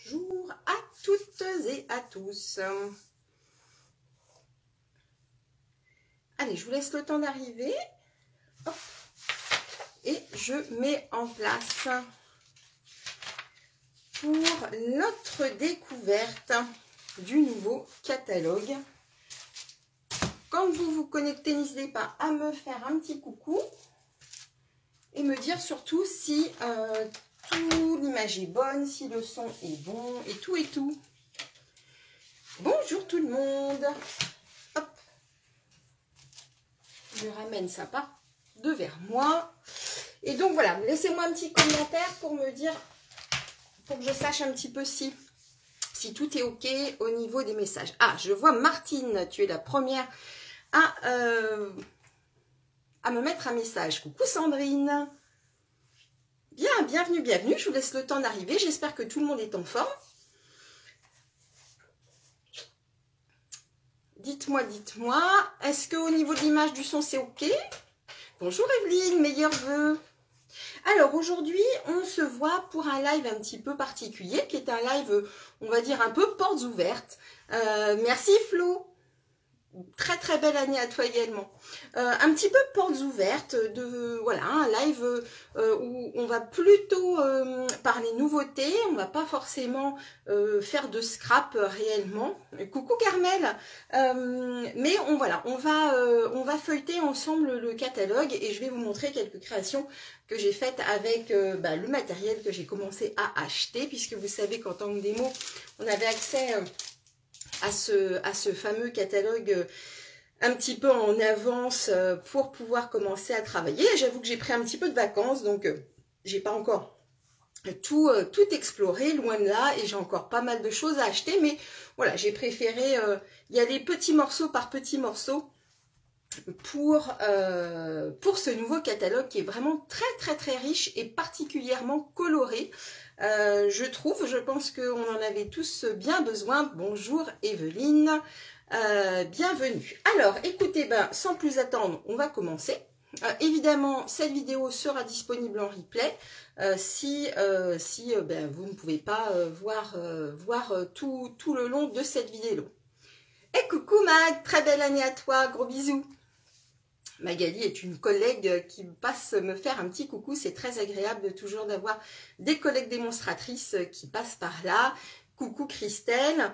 Bonjour à toutes et à tous. Allez, je vous laisse le temps d'arriver. Et je mets en place pour notre découverte du nouveau catalogue. Quand vous vous connectez, n'hésitez pas à me faire un petit coucou et me dire surtout si l'image est bonne, si le son est bon et tout et tout. Bonjour tout le monde. Hop. Je ramène ça pas vers moi. Et donc voilà, laissez-moi un petit commentaire pour me dire, pour que je sache un petit peu si tout est ok au niveau des messages. Ah, je vois Martine, tu es la première à me mettre un message. Coucou Sandrine. Bien, bienvenue, bienvenue. Je vous laisse le temps d'arriver. J'espère que tout le monde est en forme. Dites-moi, est-ce qu'au niveau de l'image du son, c'est ok? Bonjour Evelyne, meilleurs vœux. Alors aujourd'hui, on se voit pour un live un petit peu particulier, qui est un live, on va dire, un peu portes ouvertes. Merci Flo. Très très belle année à toi également. Un petit peu portes ouvertes, voilà, un live où on va plutôt parler nouveautés, on va pas forcément faire de scrap réellement. Coucou Carmel, mais on va feuilleter ensemble le catalogue et je vais vous montrer quelques créations que j'ai faites avec le matériel que j'ai commencé à acheter, puisque vous savez qu'en tant que démo, on avait accès à ce fameux catalogue un petit peu en avance pour pouvoir commencer à travailler. J'avoue que j'ai pris un petit peu de vacances, donc j'ai pas encore tout exploré, loin de là, et j'ai encore pas mal de choses à acheter, mais voilà, j'ai préféré y aller petit morceau par petit morceau pour ce nouveau catalogue qui est vraiment très très très riche et particulièrement coloré. Je pense qu'on en avait tous bien besoin. Bonjour Evelyne, bienvenue. Alors écoutez, sans plus attendre, on va commencer. Évidemment, cette vidéo sera disponible en replay si vous ne pouvez pas voir tout le long de cette vidéo. Et coucou Mag, très belle année à toi, gros bisous. Magali est une collègue qui passe me faire un petit coucou. C'est très agréable toujours d'avoir des collègues démonstratrices qui passent par là. Coucou Christelle.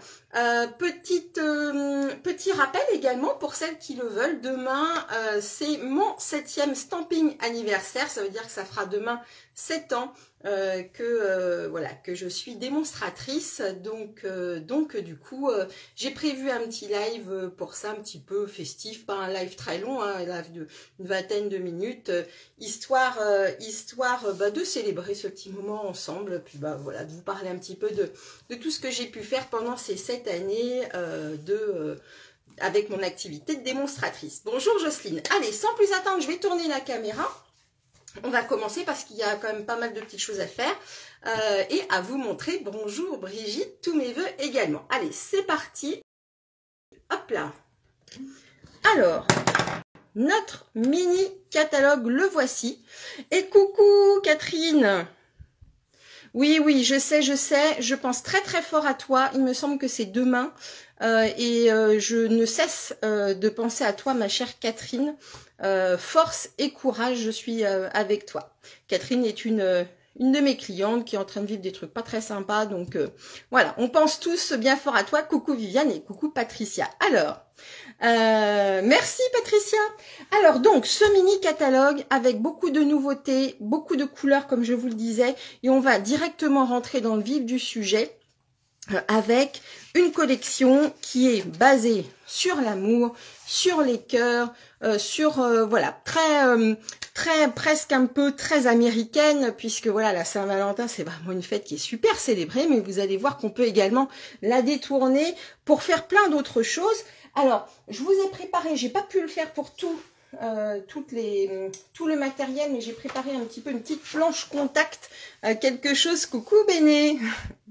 Petit rappel également pour celles qui le veulent. Demain, c'est mon 7e stamping anniversaire. Ça veut dire que ça fera demain 7 ans que je suis démonstratrice. Donc du coup, j'ai prévu un petit live pour ça, un petit peu festif, pas un live très long, hein, un live d'une vingtaine de minutes, histoire de célébrer ce petit moment ensemble, puis voilà, de vous parler un petit peu de tout ce que j'ai pu faire pendant ces 7 années avec mon activité de démonstratrice. Bonjour Jocelyne. Allez, sans plus attendre, je vais tourner la caméra. On va commencer parce qu'il y a quand même pas mal de petites choses à faire et à vous montrer. Bonjour Brigitte, tous mes voeux également. Allez, c'est parti. Hop là. Alors, notre mini catalogue, le voici. Et coucou Catherine. Oui, je sais, je pense très très fort à toi. Il me semble que c'est demain et je ne cesse de penser à toi, ma chère Catherine. Force et courage, je suis avec toi. Catherine est une de mes clientes qui est en train de vivre des trucs pas très sympas. Donc voilà, on pense tous bien fort à toi. Coucou Viviane et coucou Patricia. Alors, merci Patricia. Alors donc, ce mini catalogue avec beaucoup de nouveautés, beaucoup de couleurs comme je vous le disais. Et on va directement rentrer dans le vif du sujet avec une collection qui est basée sur l'amour, sur les cœurs, voilà, très presque un peu très américaine, puisque voilà, la Saint-Valentin c'est vraiment une fête qui est super célébrée, mais vous allez voir qu'on peut également la détourner pour faire plein d'autres choses. Alors, je vous ai préparé, j'ai pas pu le faire pour tout le matériel, mais j'ai préparé un petit peu une petite planche contact, quelque chose. Coucou Béné.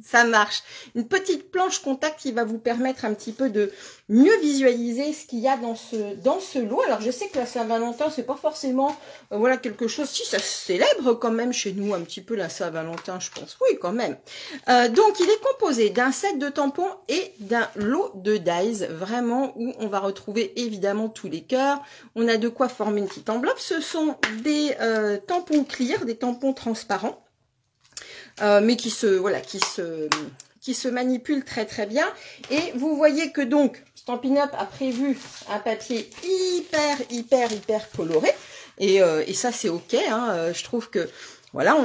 Ça marche. Une petite planche contact qui va vous permettre un petit peu de mieux visualiser ce qu'il y a dans ce lot. Alors, je sais que la Saint-Valentin, c'est pas forcément voilà quelque chose. Si, ça se célèbre quand même chez nous un petit peu la Saint-Valentin, je pense. Oui, quand même. Donc, il est composé d'un set de tampons et d'un lot de dies, vraiment, où on va retrouver évidemment tous les cœurs. On a de quoi former une petite enveloppe. Ce sont des tampons clear, des tampons transparents. Mais qui se manipule très très bien. Et vous voyez que donc Stampin' Up a prévu un papier hyper coloré. Et ça c'est ok. Hein, je trouve que voilà,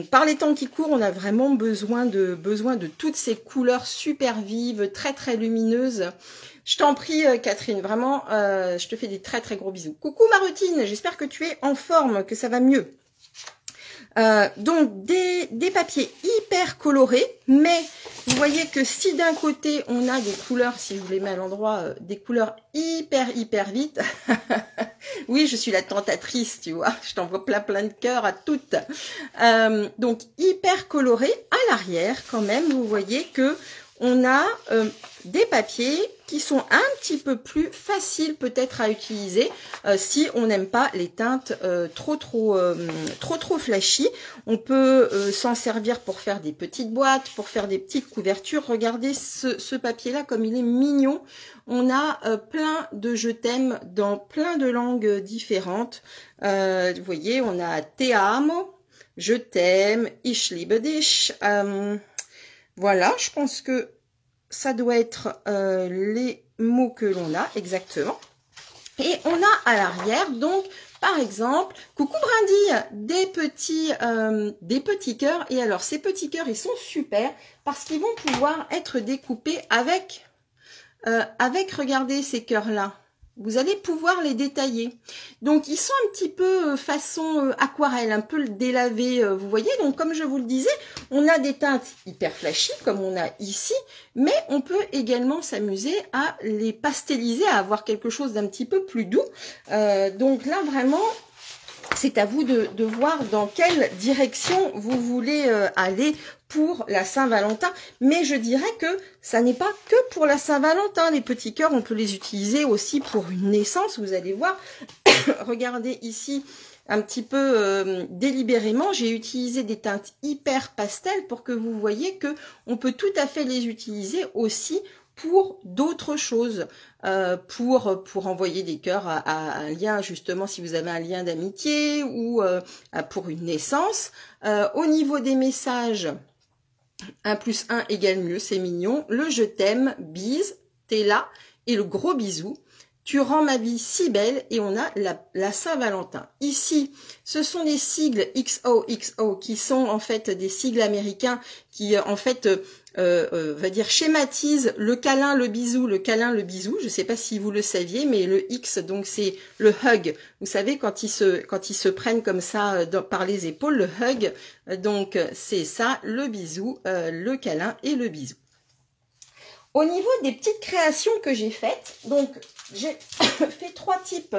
par les temps qui courent, on a vraiment besoin de toutes ces couleurs super vives, très lumineuses. Je t'en prie, Catherine, vraiment, je te fais des très gros bisous. Coucou Marotine, j'espère que tu es en forme, que ça va mieux. Donc des papiers hyper colorés, mais vous voyez que si d'un côté on a des couleurs, si je vous les mets à l'endroit, des couleurs hyper vite, oui je suis la tentatrice, tu vois, je t'envoie plein de cœurs à toutes, donc hyper colorés. À l'arrière quand même, vous voyez que on a des papiers qui sont un petit peu plus faciles peut-être à utiliser si on n'aime pas les teintes trop flashy. On peut s'en servir pour faire des petites boîtes, pour faire des petites couvertures. Regardez ce papier-là comme il est mignon. On a plein de je t'aime dans plein de langues différentes. Vous voyez, on a Te amo, je t'aime, ich liebe dich. Voilà, je pense que ça doit être les mots que l'on a exactement. Et on a à l'arrière, donc, par exemple, coucou Brindille, des petits cœurs. Et alors, ces petits cœurs, ils sont super parce qu'ils vont pouvoir être découpés avec, regardez, ces cœurs-là. Vous allez pouvoir les détailler. Donc, ils sont un petit peu façon aquarelle, un peu délavé, vous voyez. Donc, comme je vous le disais, on a des teintes hyper flashy, comme on a ici, mais on peut également s'amuser à les pastelliser, à avoir quelque chose d'un petit peu plus doux. Donc là, vraiment, c'est à vous de voir dans quelle direction vous voulez aller pour la Saint-Valentin. Mais je dirais que ça n'est pas que pour la Saint-Valentin. Les petits cœurs, on peut les utiliser aussi pour une naissance. Vous allez voir, regardez ici un petit peu délibérément, j'ai utilisé des teintes hyper pastel pour que vous voyez que on peut tout à fait les utiliser aussi pour d'autres choses, pour envoyer des cœurs à un lien, justement, si vous avez un lien d'amitié ou pour une naissance. Au niveau des messages, 1+1 égale mieux, c'est mignon. Le je t'aime, bise, t'es là, et le gros bisou. Tu rends ma vie si belle, et on a la Saint-Valentin. Ici, ce sont des sigles XOXO qui sont en fait des sigles américains qui en fait va dire schématisent le câlin, le bisou, le câlin, le bisou. Je ne sais pas si vous le saviez, mais le X, donc c'est le hug. Vous savez, quand ils se prennent comme ça par les épaules, le hug, donc c'est ça, le bisou, le câlin et le bisou. Au niveau des petites créations que j'ai faites, donc j'ai fait 3 types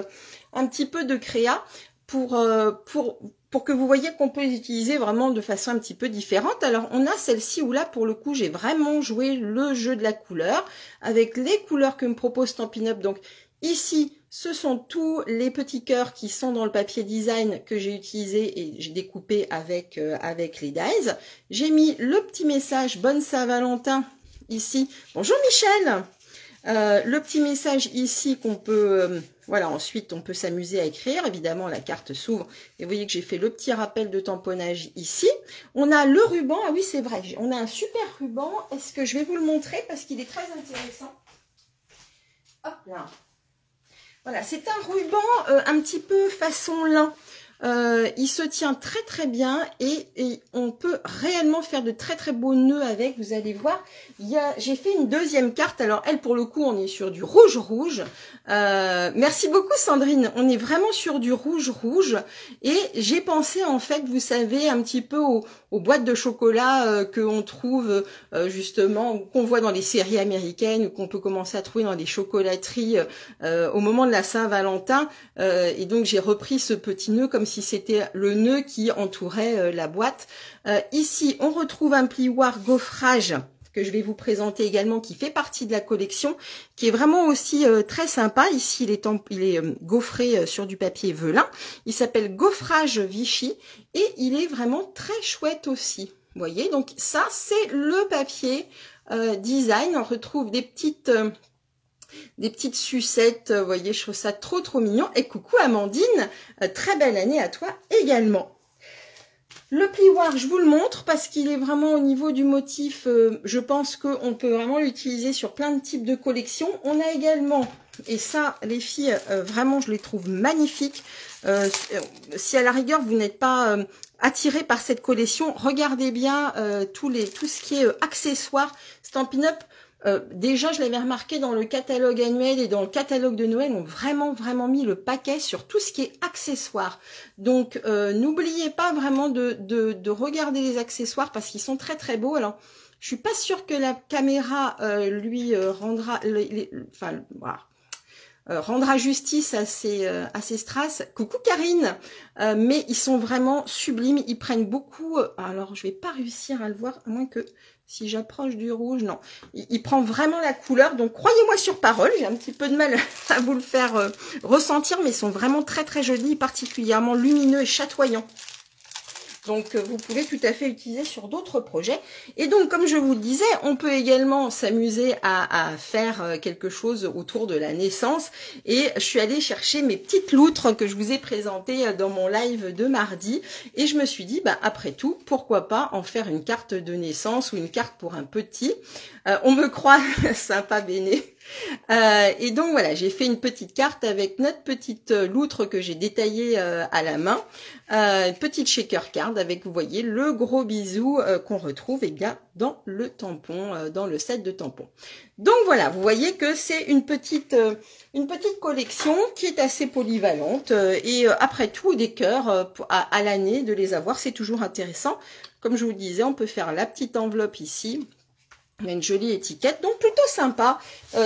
un petit peu de créa pour que vous voyez qu'on peut les utiliser vraiment de façon un petit peu différente. Alors on a celle-ci où là pour le coup j'ai vraiment joué le jeu de la couleur avec les couleurs que me propose Stampin' Up. Donc ici ce sont tous les petits cœurs qui sont dans le papier design que j'ai utilisé et j'ai découpé avec les dies. J'ai mis le petit message Bonne Saint-Valentin ici. Bonjour Michel. Le petit message ici qu'on peut, voilà, ensuite on peut s'amuser à écrire. Évidemment, la carte s'ouvre et vous voyez que j'ai fait le petit rappel de tamponnage ici. On a le ruban, ah oui c'est vrai, on a un super ruban. Est-ce que je vais vous le montrer parce qu'il est très intéressant. Hop là. Voilà, c'est un ruban un petit peu façon lin. Il se tient très bien et on peut réellement faire de très beaux nœuds avec. Vous allez voir, j'ai fait une deuxième carte. Alors elle, pour le coup, on est sur du rouge. Merci beaucoup Sandrine. On est vraiment sur du rouge et j'ai pensé en fait, vous savez, un petit peu aux boîtes de chocolat que on trouve justement, qu'on voit dans les séries américaines ou qu'on peut commencer à trouver dans les chocolateries au moment de la Saint-Valentin. Et donc j'ai repris ce petit nœud comme si c'était le nœud qui entourait la boîte. Ici, on retrouve un plioir gaufrage que je vais vous présenter également, qui fait partie de la collection, qui est vraiment aussi très sympa. Ici, il est gaufré sur du papier velin. Il s'appelle Gaufrage Vichy et il est vraiment très chouette aussi. Vous voyez, donc ça, c'est le papier design. On retrouve des petites sucettes. Vous voyez, je trouve ça trop mignon. Et coucou Amandine, très belle année à toi également. Le plioir, je vous le montre parce qu'il est vraiment au niveau du motif, je pense qu'on peut vraiment l'utiliser sur plein de types de collections. On a également, et ça les filles, vraiment je les trouve magnifiques, si à la rigueur vous n'êtes pas attiré par cette collection, regardez bien tout ce qui est accessoires, Stampin' Up. Déjà, je l'avais remarqué dans le catalogue annuel et dans le catalogue de Noël, ont vraiment mis le paquet sur tout ce qui est accessoires. Donc, n'oubliez pas vraiment de regarder les accessoires parce qu'ils sont très beaux. Alors, je suis pas sûre que la caméra lui rendra, voilà, rendra justice à ces strass. Coucou Karine, mais ils sont vraiment sublimes. Ils prennent beaucoup. Alors, je vais pas réussir à le voir à moins que si j'approche du rouge, non. Il prend vraiment la couleur. Donc, croyez-moi sur parole. J'ai un petit peu de mal à vous le faire ressentir, mais ils sont vraiment très jolis, particulièrement lumineux et chatoyants. Donc, vous pouvez tout à fait utiliser sur d'autres projets. Et donc, comme je vous le disais, on peut également s'amuser à faire quelque chose autour de la naissance. Et je suis allée chercher mes petites loutres que je vous ai présentées dans mon live de mardi. Et je me suis dit, bah, après tout, pourquoi pas en faire une carte de naissance ou une carte pour un petit. On me croit sympa Béné. Et donc voilà, j'ai fait une petite carte avec notre petite loutre que j'ai détaillée à la main, petite shaker card avec, vous voyez, le gros bisou qu'on retrouve bien dans le tampon, dans le set de tampons. Donc voilà, vous voyez que c'est une petite collection qui est assez polyvalente et après tout des cœurs à l'année de les avoir, c'est toujours intéressant. Comme je vous disais, on peut faire la petite enveloppe ici. Il y a une jolie étiquette, donc plutôt sympa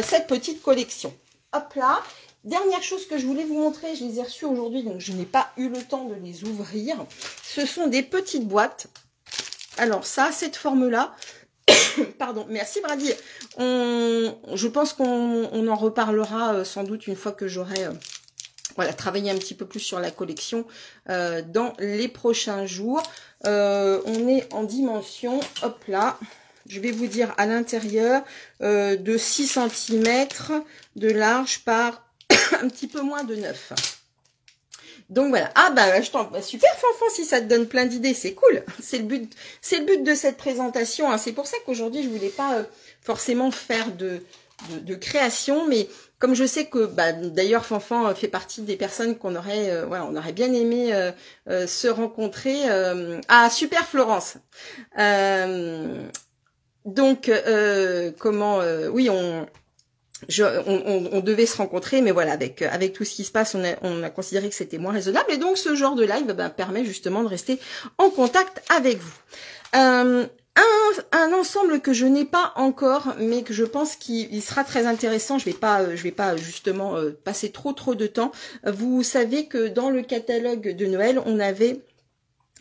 cette petite collection. Hop là, dernière chose que je voulais vous montrer, je les ai reçues aujourd'hui, donc je n'ai pas eu le temps de les ouvrir. Ce sont des petites boîtes. Alors ça, cette forme-là, pardon, merci Brady. Je pense qu'on en reparlera sans doute une fois que j'aurai voilà, travaillé un petit peu plus sur la collection dans les prochains jours. On est en dimension, hop là. Je vais vous dire à l'intérieur de 6 cm de large par un petit peu moins de 9. Donc voilà. Ah bah super Fanfan, si ça te donne plein d'idées, c'est cool. C'est le but de cette présentation. Hein. C'est pour ça qu'aujourd'hui je voulais pas forcément faire de création, mais comme je sais que d'ailleurs Fanfan fait partie des personnes qu'on aurait voilà, on aurait bien aimé se rencontrer. Ah super Florence. Donc, oui, on devait se rencontrer, mais voilà, avec tout ce qui se passe, on a considéré que c'était moins raisonnable. Et donc, ce genre de live permet justement de rester en contact avec vous. Un ensemble que je n'ai pas encore, mais que je pense qu'il sera très intéressant. Je vais pas justement passer trop de temps. Vous savez que dans le catalogue de Noël, on avait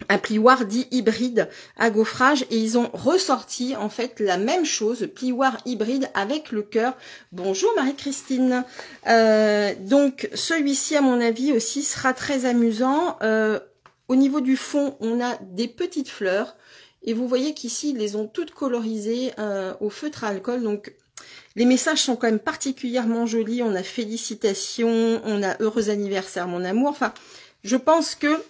un plioir dit hybride à gaufrage et ils ont ressorti en fait la même chose, plioir hybride avec le cœur. Bonjour Marie-Christine. Donc celui-ci à mon avis aussi sera très amusant. Au niveau du fond, on a des petites fleurs et vous voyez qu'ici ils les ont toutes colorisées au feutre à alcool. Donc les messages sont quand même particulièrement jolis. On a félicitations, on a heureux anniversaire mon amour. Enfin, je pense que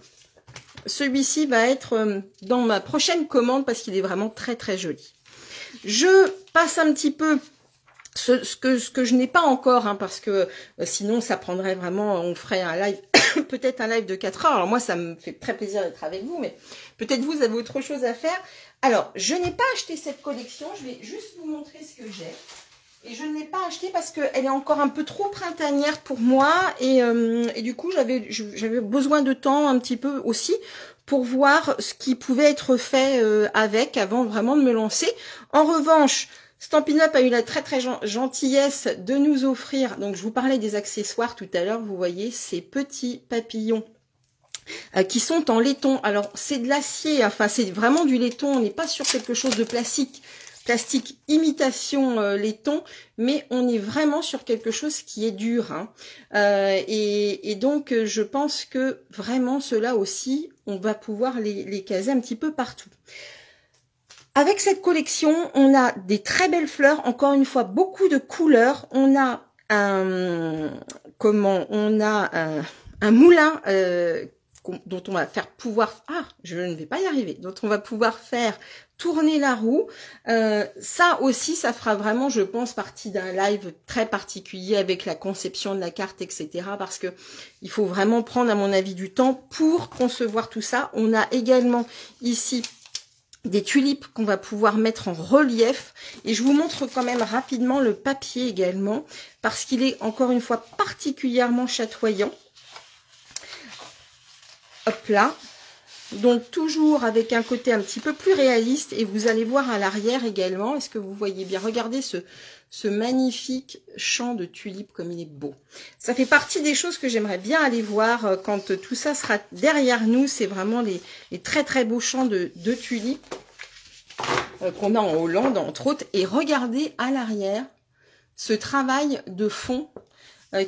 celui-ci va être dans ma prochaine commande parce qu'il est vraiment très joli. Je passe un petit peu ce que je n'ai pas encore, hein, parce que sinon ça prendrait vraiment, on ferait un live, peut-être un live de 4 heures. Alors moi ça me fait très plaisir d'être avec vous, mais peut-être vous avez autre chose à faire. Alors je n'ai pas acheté cette collection, je vais juste vous montrer ce que j'ai. Et je ne l'ai pas acheté parce qu'elle est encore un peu trop printanière pour moi. Et du coup, j'avais besoin de temps un petit peu aussi pour voir ce qui pouvait être fait avec avant vraiment de me lancer. En revanche, Stampin' Up a eu la très gentillesse de nous offrir. Donc, je vous parlais des accessoires tout à l'heure. Vous voyez ces petits papillons qui sont en laiton. Alors, c'est de l'acier, enfin, c'est vraiment du laiton. On n'est pas sur quelque chose de plastique imitation laiton, mais on est vraiment sur quelque chose qui est dur. Hein. Et donc, je pense que vraiment, ceux-là aussi, on va pouvoir les caser un petit peu partout. Avec cette collection, on a des très belles fleurs. Encore une fois, beaucoup de couleurs. On a un moulin dont on va faire pouvoir, je ne vais pas y arriver, dont on va pouvoir faire tourner la roue. Ça aussi, ça fera vraiment, je pense, partie d'un live très particulier avec la conception de la carte, etc. Parce que il faut vraiment prendre, à mon avis, du temps pour concevoir tout ça. On a également ici des tulipes qu'on va pouvoir mettre en relief. Et je vous montre quand même rapidement le papier également, parce qu'il est, encore une fois, particulièrement chatoyant. Hop là, donc toujours avec un côté un petit peu plus réaliste, et vous allez voir à l'arrière également, est-ce que vous voyez bien? Regardez ce magnifique champ de tulipes comme il est beau. Ça fait partie des choses que j'aimerais bien aller voir quand tout ça sera derrière nous. C'est vraiment les très très beaux champs de tulipes qu'on a en Hollande entre autres. Et regardez à l'arrière ce travail de fond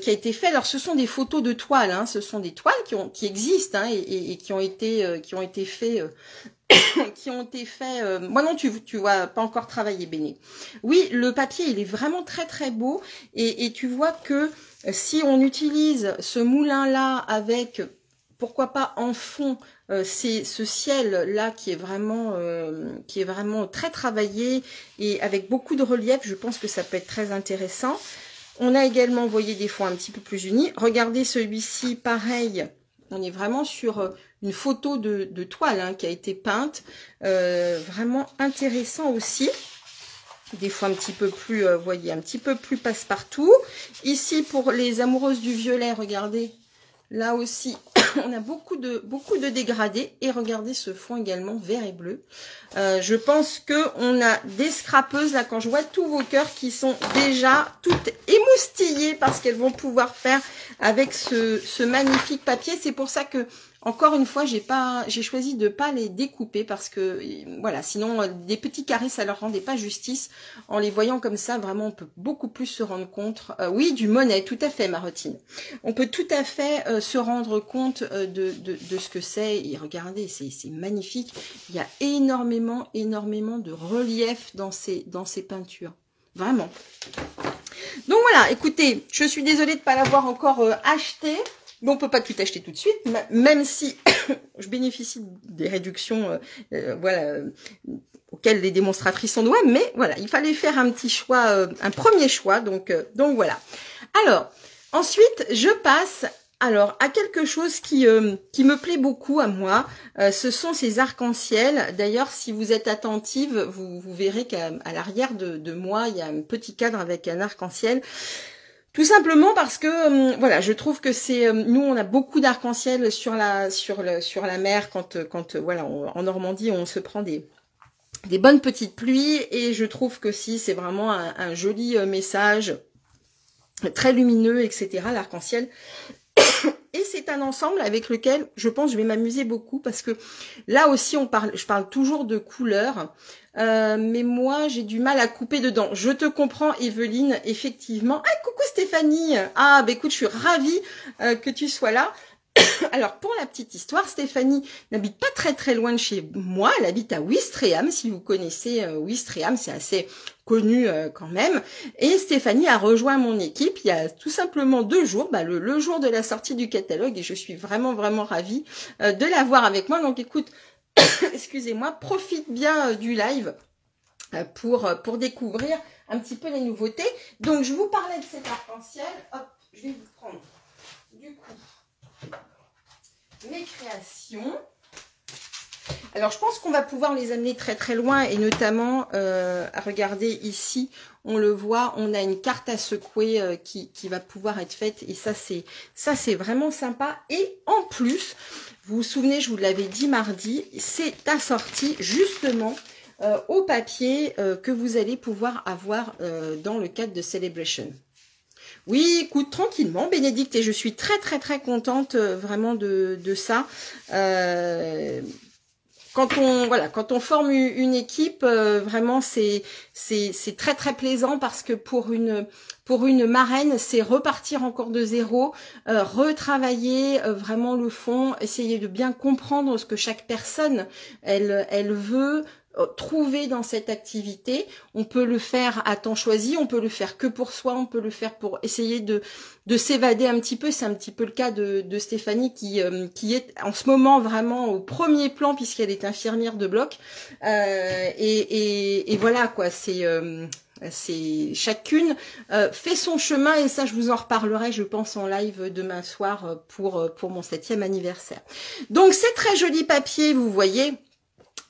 qui a été fait. Alors ce sont des photos de toiles, hein, ce sont des toiles qui existent hein, et qui ont été faits. Moi non, tu vois pas encore travaillé, Béné. Oui, le papier il est vraiment très très beau et tu vois que si on utilise ce moulin là avec pourquoi pas en fond ce ciel là qui est vraiment très travaillé et avec beaucoup de relief, je pense que ça peut être très intéressant. On a également, vous voyez, des fonds un petit peu plus unis. Regardez celui-ci, pareil. On est vraiment sur une photo de toile hein, qui a été peinte. Vraiment intéressant aussi. Des fois un petit peu plus, vous voyez, un petit peu plus passe-partout. Ici, pour les amoureuses du violet, regardez. Là aussi, on a beaucoup de dégradés. Et regardez ce fond également, vert et bleu. Je pense qu'on a des scrapeuses, là, quand je vois tous vos cœurs qui sont déjà toutes émoustillées parce qu'elles vont pouvoir faire avec ce magnifique papier. C'est pour ça que, encore une fois, j'ai choisi de pas les découper parce que, voilà, sinon, des petits carrés, ça leur rendait pas justice. En les voyant comme ça, vraiment, on peut beaucoup plus se rendre compte. Oui, du Monet, tout à fait, Marotine. On peut tout à fait se rendre compte de ce que c'est. Et regardez, c'est magnifique. Il y a énormément de relief dans ces peintures. Vraiment. Donc voilà, écoutez, je suis désolée de ne pas l'avoir encore acheté. Mais on ne peut pas tout acheter tout de suite, même si je bénéficie des réductions voilà, auxquelles les démonstratrices ont droit. Mais voilà, il fallait faire un petit choix, un premier choix. Donc voilà. Alors, ensuite, je passe à quelque chose qui me plaît beaucoup à moi. Ce sont ces arcs-en-ciel. D'ailleurs, si vous êtes attentive, vous verrez qu'à l'arrière de moi, il y a un petit cadre avec un arc-en-ciel. Tout simplement parce que voilà, je trouve que c'est nous on a beaucoup d'arc-en-ciel sur la mer quand voilà, en Normandie on se prend des bonnes petites pluies et je trouve que si c'est vraiment un joli message très lumineux, etc. l'arc-en-ciel. Et c'est un ensemble avec lequel je pense je vais m'amuser beaucoup parce que là aussi je parle toujours de couleurs, mais moi j'ai du mal à couper dedans. Je te comprends Evelyne, effectivement. Ah coucou Stéphanie. Ah bah écoute, je suis ravie que tu sois là. Alors pour la petite histoire, Stéphanie n'habite pas très loin de chez moi, elle habite à Ouistreham, si vous connaissez Ouistreham, c'est assez connu quand même, et Stéphanie a rejoint mon équipe il y a tout simplement 2 jours, le jour de la sortie du catalogue, et je suis vraiment ravie de l'avoir avec moi. Donc écoute, excusez-moi, profite bien du live pour découvrir un petit peu les nouveautés. Donc je vous parlais de cet arc-en-ciel, hop, je vais vous prendre du coup mes créations. Alors je pense qu'on va pouvoir les amener très loin et notamment regardez ici, on le voit, on a une carte à secouer qui va pouvoir être faite et ça c'est vraiment sympa. Et en plus, vous vous souvenez, je vous l'avais dit mardi, c'est assorti justement au papier que vous allez pouvoir avoir dans le cadre de Celebration. Oui, écoute, tranquillement, Bénédicte, et je suis très très très contente vraiment de ça. Quand on forme une équipe, vraiment c'est très très plaisant parce que pour une marraine, c'est repartir encore de zéro, retravailler vraiment le fond, essayer de bien comprendre ce que chaque personne elle veut trouver dans cette activité. On peut le faire à temps choisi, on peut le faire que pour soi, on peut le faire pour essayer de s'évader un petit peu. C'est un petit peu le cas de Stéphanie qui est en ce moment vraiment au premier plan puisqu'elle est infirmière de bloc. Et voilà quoi, c'est chacune fait son chemin, et ça je vous en reparlerai je pense en live demain soir pour mon 7e anniversaire. Donc c'est très joli papier, vous voyez.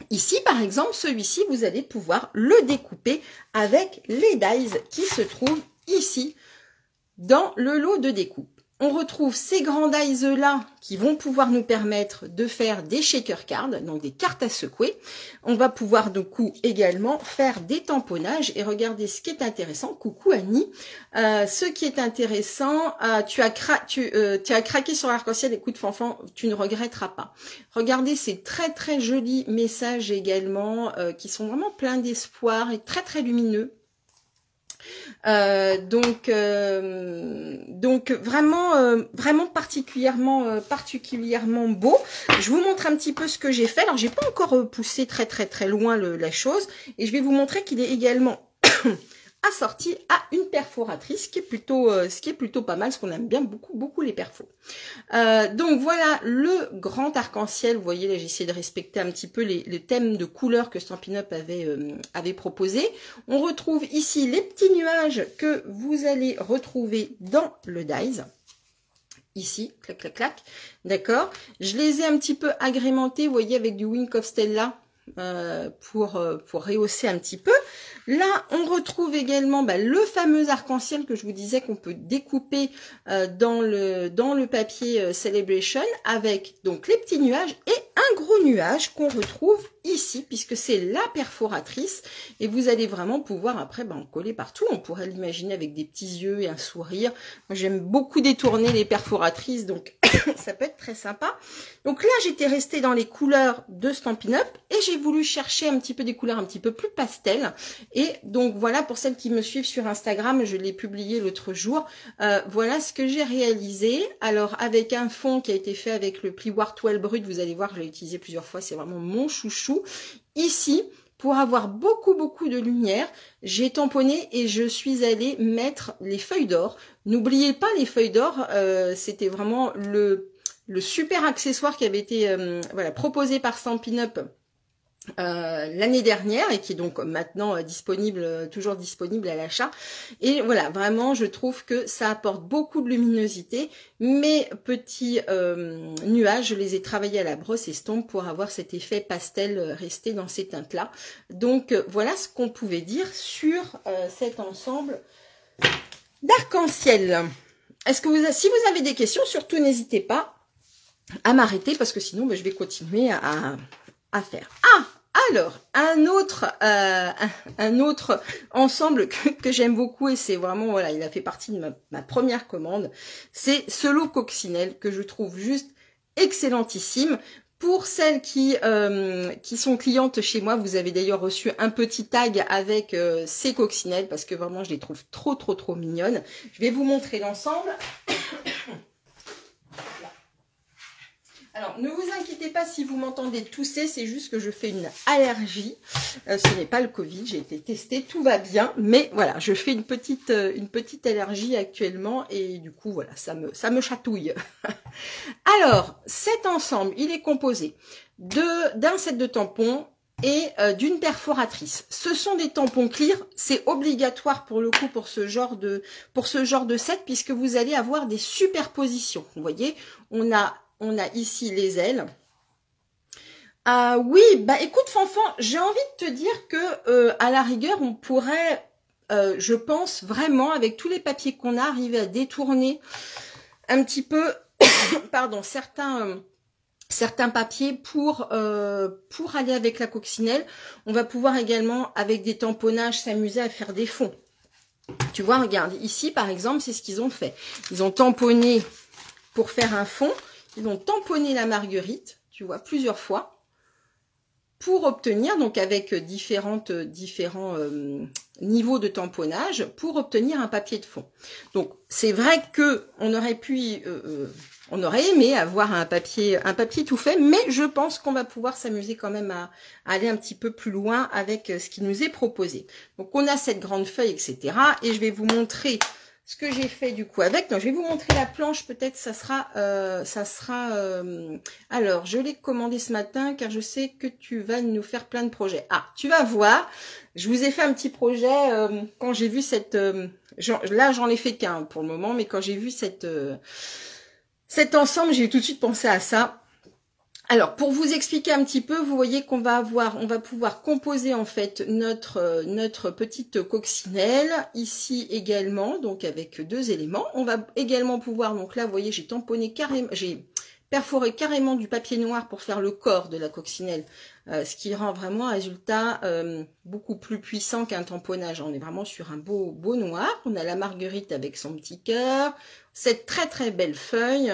Ici, par exemple, celui-ci, vous allez pouvoir le découper avec les dies qui se trouvent ici dans le lot de découpe. On retrouve ces grands dies-là qui vont pouvoir nous permettre de faire des shaker cards, donc des cartes à secouer. On va pouvoir du coup également faire des tamponnages. Et regardez ce qui est intéressant. Coucou Annie. Ce qui est intéressant, tu as craqué sur l'arc-en-ciel. Écoute Fanfan, tu ne regretteras pas. Regardez ces très très jolis messages également qui sont vraiment pleins d'espoir et très très lumineux. Donc vraiment particulièrement beau. Je vous montre un petit peu ce que j'ai fait. Alors j'ai pas encore poussé très loin la chose, et je vais vous montrer qu'il est également assorti à une perforatrice, ce qui est plutôt pas mal, parce qu'on aime bien beaucoup les perfos. Donc voilà le grand arc-en-ciel. Vous voyez là, j'ai essayé de respecter un petit peu les thèmes de couleurs que Stampin' Up avait proposé. On retrouve ici les petits nuages que vous allez retrouver dans le dies. Ici, clac clac clac, d'accord. Je les ai un petit peu agrémentés, vous voyez, avec du Wink of Stella pour rehausser un petit peu. Là, on retrouve également le fameux arc-en-ciel que je vous disais qu'on peut découper dans le papier Celebration, avec donc les petits nuages et un gros nuage qu'on retrouve ici, puisque c'est la perforatrice, et vous allez vraiment pouvoir après en coller partout. On pourrait l'imaginer avec des petits yeux et un sourire. Moi, j'aime beaucoup détourner les perforatrices, donc ça peut être très sympa. Donc là, j'étais restée dans les couleurs de Stampin' Up, et j'ai voulu chercher un petit peu des couleurs un petit peu plus pastel. Et donc voilà, pour celles qui me suivent sur Instagram, je l'ai publié l'autre jour. Voilà ce que j'ai réalisé. Alors avec un fond qui a été fait avec le pli Wartwell brut, vous allez voir, je l'ai utilisé plusieurs fois, c'est vraiment mon chouchou. Ici, pour avoir beaucoup de lumière, j'ai tamponné et je suis allée mettre les feuilles d'or. N'oubliez pas les feuilles d'or, c'était vraiment le super accessoire qui avait été proposé par Stampin' Up l'année dernière, et qui est donc maintenant toujours disponible à l'achat. Et voilà, vraiment je trouve que ça apporte beaucoup de luminosité. Mes petits nuages, je les ai travaillés à la brosse estompe pour avoir cet effet pastel resté dans ces teintes là. Donc voilà ce qu'on pouvait dire sur cet ensemble d'arc-en-ciel. Si vous avez des questions, surtout n'hésitez pas à m'arrêter, parce que sinon je vais continuer à faire. Alors, un autre ensemble que j'aime beaucoup, et c'est vraiment, voilà, il a fait partie de ma première commande, c'est ce lot coccinelle que je trouve juste excellentissime. Pour celles qui sont clientes chez moi, vous avez d'ailleurs reçu un petit tag avec ces coccinelles, parce que vraiment je les trouve trop mignonnes. Je vais vous montrer l'ensemble. Alors, ne vous inquiétez pas si vous m'entendez tousser, c'est juste que je fais une allergie. Ce n'est pas le Covid, j'ai été testée, tout va bien. Mais voilà, je fais une petite allergie actuellement, et du coup, voilà, ça me chatouille. Alors, cet ensemble, il est composé d'un set de tampons et d'une perforatrice. Ce sont des tampons clear, c'est obligatoire pour le coup pour ce genre de set, puisque vous allez avoir des superpositions. Vous voyez, on a ici les ailes. Oui, écoute Fanfan, j'ai envie de te dire que à la rigueur, on pourrait, je pense vraiment, avec tous les papiers qu'on a, arriver à détourner un petit peu pardon, certains papiers pour aller avec la coccinelle. On va pouvoir également, avec des tamponnages, s'amuser à faire des fonds. Tu vois, regarde, ici, par exemple, c'est ce qu'ils ont fait. Ils ont tamponné pour faire un fond. Ils ont tamponné la marguerite, tu vois, plusieurs fois, pour obtenir, donc avec différents niveaux de tamponnage, pour obtenir un papier de fond. Donc, c'est vrai que on aurait pu... on aurait aimé avoir un papier tout fait, mais je pense qu'on va pouvoir s'amuser quand même à aller un petit peu plus loin avec ce qui nous est proposé. Donc, on a cette grande feuille, etc. Et je vais vous montrer ce que j'ai fait du coup avec. Donc, je vais vous montrer la planche, peut-être ça sera... Alors, je l'ai commandé ce matin car je sais que tu vas nous faire plein de projets. Ah, tu vas voir, je vous ai fait un petit projet quand j'ai vu cette... là, j'en ai fait qu'un pour le moment, mais quand j'ai vu cet ensemble, j'ai tout de suite pensé à ça. Alors, pour vous expliquer un petit peu, vous voyez qu'on va pouvoir composer en fait notre petite coccinelle ici également, donc avec 2 éléments. On va également pouvoir, donc là, vous voyez, j'ai tamponné carrément, j'ai perforé carrément du papier noir pour faire le corps de la coccinelle, ce qui rend vraiment un résultat beaucoup plus puissant qu'un tamponnage. On est vraiment sur un beau noir. On a la marguerite avec son petit cœur, cette très très belle feuille.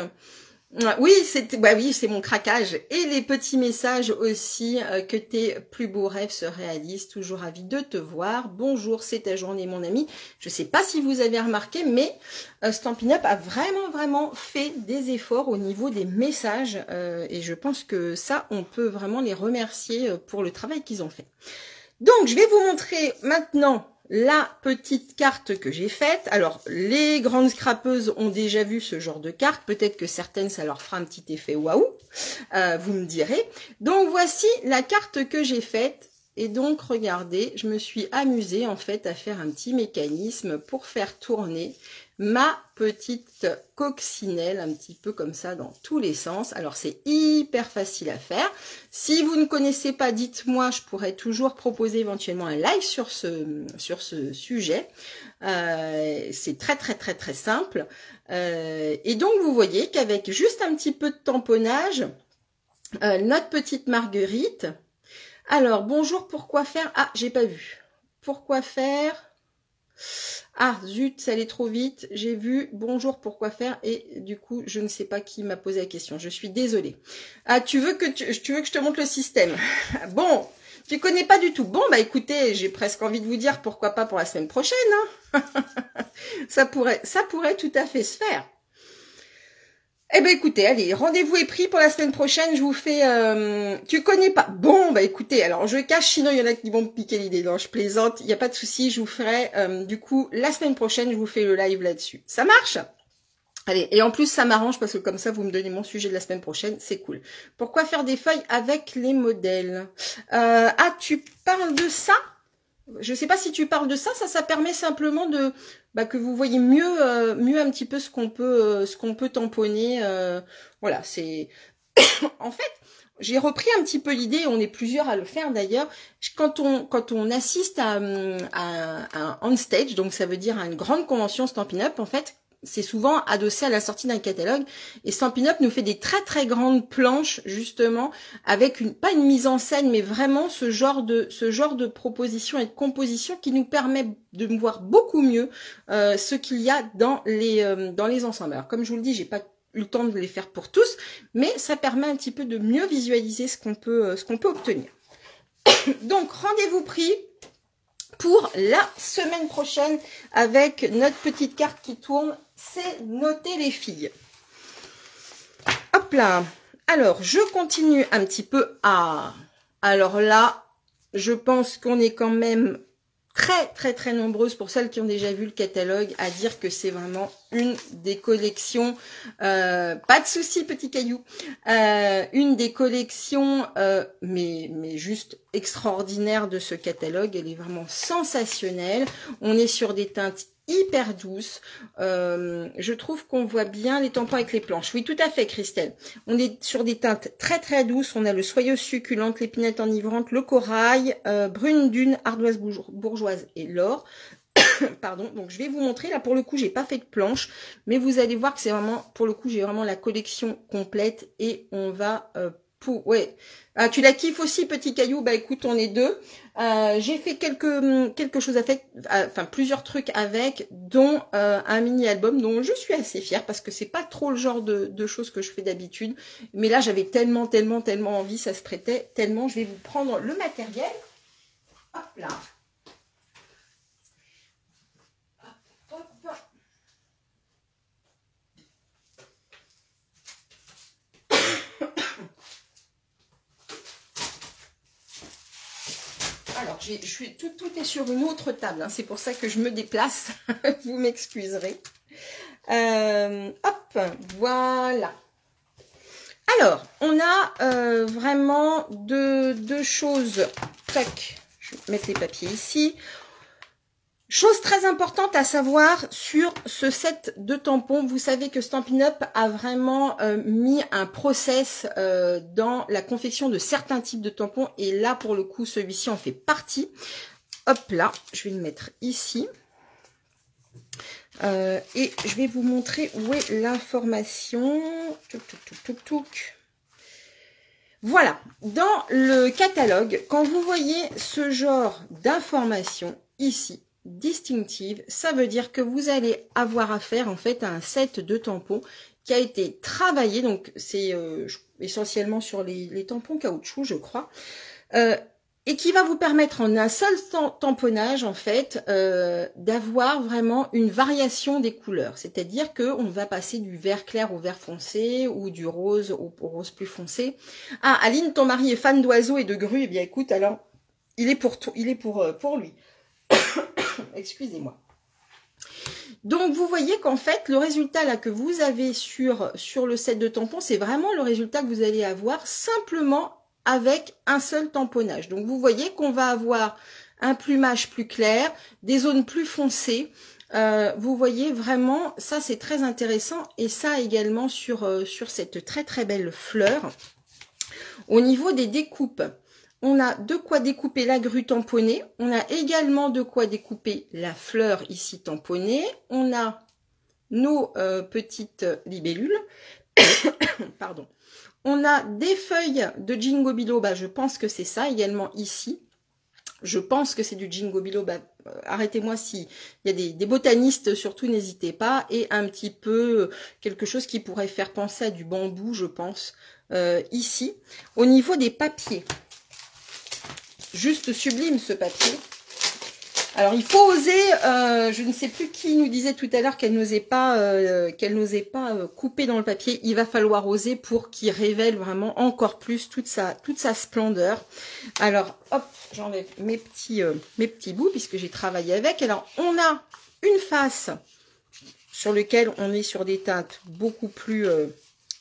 Oui, c'est mon craquage. Et les petits messages aussi, que tes plus beaux rêves se réalisent. Toujours ravi de te voir. Bonjour, c'est ta journée, mon ami. Je sais pas si vous avez remarqué, mais Stampin' Up a vraiment fait des efforts au niveau des messages. Et je pense que ça, on peut vraiment les remercier pour le travail qu'ils ont fait. Donc, je vais vous montrer maintenant la petite carte que j'ai faite. Alors, les grandes scrapeuses ont déjà vu ce genre de carte. Peut-être que certaines, ça leur fera un petit effet waouh. Vous me direz. Donc, voici la carte que j'ai faite. Et donc, regardez, je me suis amusée en fait à faire un petit mécanisme pour faire tourner ma petite coccinelle, un petit peu comme ça dans tous les sens. Alors, c'est hyper facile à faire. Si vous ne connaissez pas, dites-moi, je pourrais toujours proposer éventuellement un live sur ce sujet. C'est très simple. Et donc, vous voyez qu'avec juste un petit peu de tamponnage, notre petite marguerite... Alors, bonjour, pourquoi faire... Ah, j'ai pas vu. Pourquoi faire... Ah, zut, ça allait trop vite. J'ai vu bonjour, pourquoi faire, et du coup, je ne sais pas qui m'a posé la question. Je suis désolée. Ah, tu veux que je te montre le système? Bon, tu connais pas du tout. Bon, bah écoutez, j'ai presque envie de vous dire pourquoi pas pour la semaine prochaine. Hein. ça pourrait tout à fait se faire. Eh ben écoutez, allez, rendez-vous est pris pour la semaine prochaine, je vous fais... tu connais pas? Bon, bah écoutez, alors je cache, sinon il y en a qui vont me piquer l'idée, non, je plaisante, il n'y a pas de souci, je vous ferai, du coup, la semaine prochaine, je vous fais le live là-dessus. Ça marche? Allez, et en plus ça m'arrange parce que comme ça, vous me donnez mon sujet de la semaine prochaine, c'est cool. Pourquoi faire des feuilles avec les modèles? Ah, tu parles de ça? Je sais pas si tu parles de ça, ça permet simplement de que vous voyez mieux un petit peu ce qu'on peut tamponner. Voilà, c'est en fait, j'ai repris un petit peu l'idée, on est plusieurs à le faire d'ailleurs. Quand on assiste à un on stage, donc ça veut dire à une grande convention Stampin' Up, en fait, c'est souvent adossé à la sortie d'un catalogue, et Stampin' Up nous fait des très grandes planches justement avec pas une mise en scène, mais vraiment ce genre de proposition et de composition qui nous permet de voir beaucoup mieux ce qu'il y a dans les ensembles. Alors comme je vous le dis, j'ai pas eu le temps de les faire pour tous, mais ça permet un petit peu de mieux visualiser ce qu'on peut obtenir. Donc rendez-vous pris pour la semaine prochaine avec notre petite carte qui tourne, c'est noter les filles. Hop là. Alors, je continue un petit peu à... Alors là, je pense qu'on est quand même très nombreuses, pour celles qui ont déjà vu le catalogue, à dire que c'est vraiment une des collections, pas de souci petit caillou, une des collections mais juste extraordinaire de ce catalogue. Elle est vraiment sensationnelle. On est sur des teintes hyper douces. Je trouve qu'on voit bien les tampons avec les planches. Oui, tout à fait, Christelle. On est sur des teintes très douces. On a le soyeuse succulente, l'épinette enivrante, le corail, brune dune, ardoise bourgeoise et l'or. Pardon. Donc, je vais vous montrer. Là, pour le coup, j'ai pas fait de planche, mais vous allez voir que c'est vraiment, pour le coup, j'ai vraiment la collection complète et on va Ouais. Ah, tu la kiffes aussi, petit caillou? Bah écoute, on est deux. J'ai fait quelque chose avec, enfin plusieurs trucs avec, dont un mini-album dont je suis assez fière parce que c'est pas trop le genre de choses que je fais d'habitude. Mais là, j'avais tellement envie, ça se prêtait tellement. Je vais vous prendre le matériel. Hop là. Hop, hop. Alors, tout est sur une autre table, hein, c'est pour ça que je me déplace, vous m'excuserez. Hop, voilà. Alors, on a vraiment deux choses. Tac, je vais mettre les papiers ici. Chose très importante à savoir sur ce set de tampons, vous savez que Stampin' Up a vraiment mis un process dans la confection de certains types de tampons et là pour le coup celui-ci en fait partie. Hop là, je vais le mettre ici et je vais vous montrer où est l'information. Voilà, dans le catalogue, quand vous voyez ce genre d'information ici, distinctive, ça veut dire que vous allez avoir affaire en fait à un set de tampons qui a été travaillé, donc c'est essentiellement sur les tampons caoutchouc je crois, et qui va vous permettre en un seul tamponnage en fait d'avoir vraiment une variation des couleurs, c'est-à-dire qu'on va passer du vert clair au vert foncé ou du rose au rose plus foncé. Ah Aline, ton mari est fan d'oiseaux et de grues, eh bien écoute alors il est pour lui. Excusez-moi. Donc vous voyez qu'en fait le résultat là que vous avez sur le set de tampons, c'est vraiment le résultat que vous allez avoir simplement avec un seul tamponnage. Donc vous voyez qu'on va avoir un plumage plus clair, des zones plus foncées. Vous voyez vraiment, ça c'est très intéressant et ça également sur cette très belle fleur. Au niveau des découpes, on a de quoi découper la grue tamponnée. On a également de quoi découper la fleur ici tamponnée. On a nos petites libellules. Pardon. On a des feuilles de Ginkgo biloba. Bah, je pense que c'est ça également ici. Je pense que c'est du Ginkgo biloba. Bah, arrêtez-moi s'il y a des botanistes, surtout n'hésitez pas. Et un petit peu quelque chose qui pourrait faire penser à du bambou, je pense, ici. Au niveau des papiers. Juste sublime ce papier. Alors il faut oser, je ne sais plus qui nous disait tout à l'heure qu'elle n'osait pas couper dans le papier. Il va falloir oser pour qu'il révèle vraiment encore plus toute sa splendeur. Alors hop, j'enlève mes petits bouts puisque j'ai travaillé avec. Alors on a une face sur laquelle on est sur des teintes beaucoup plus,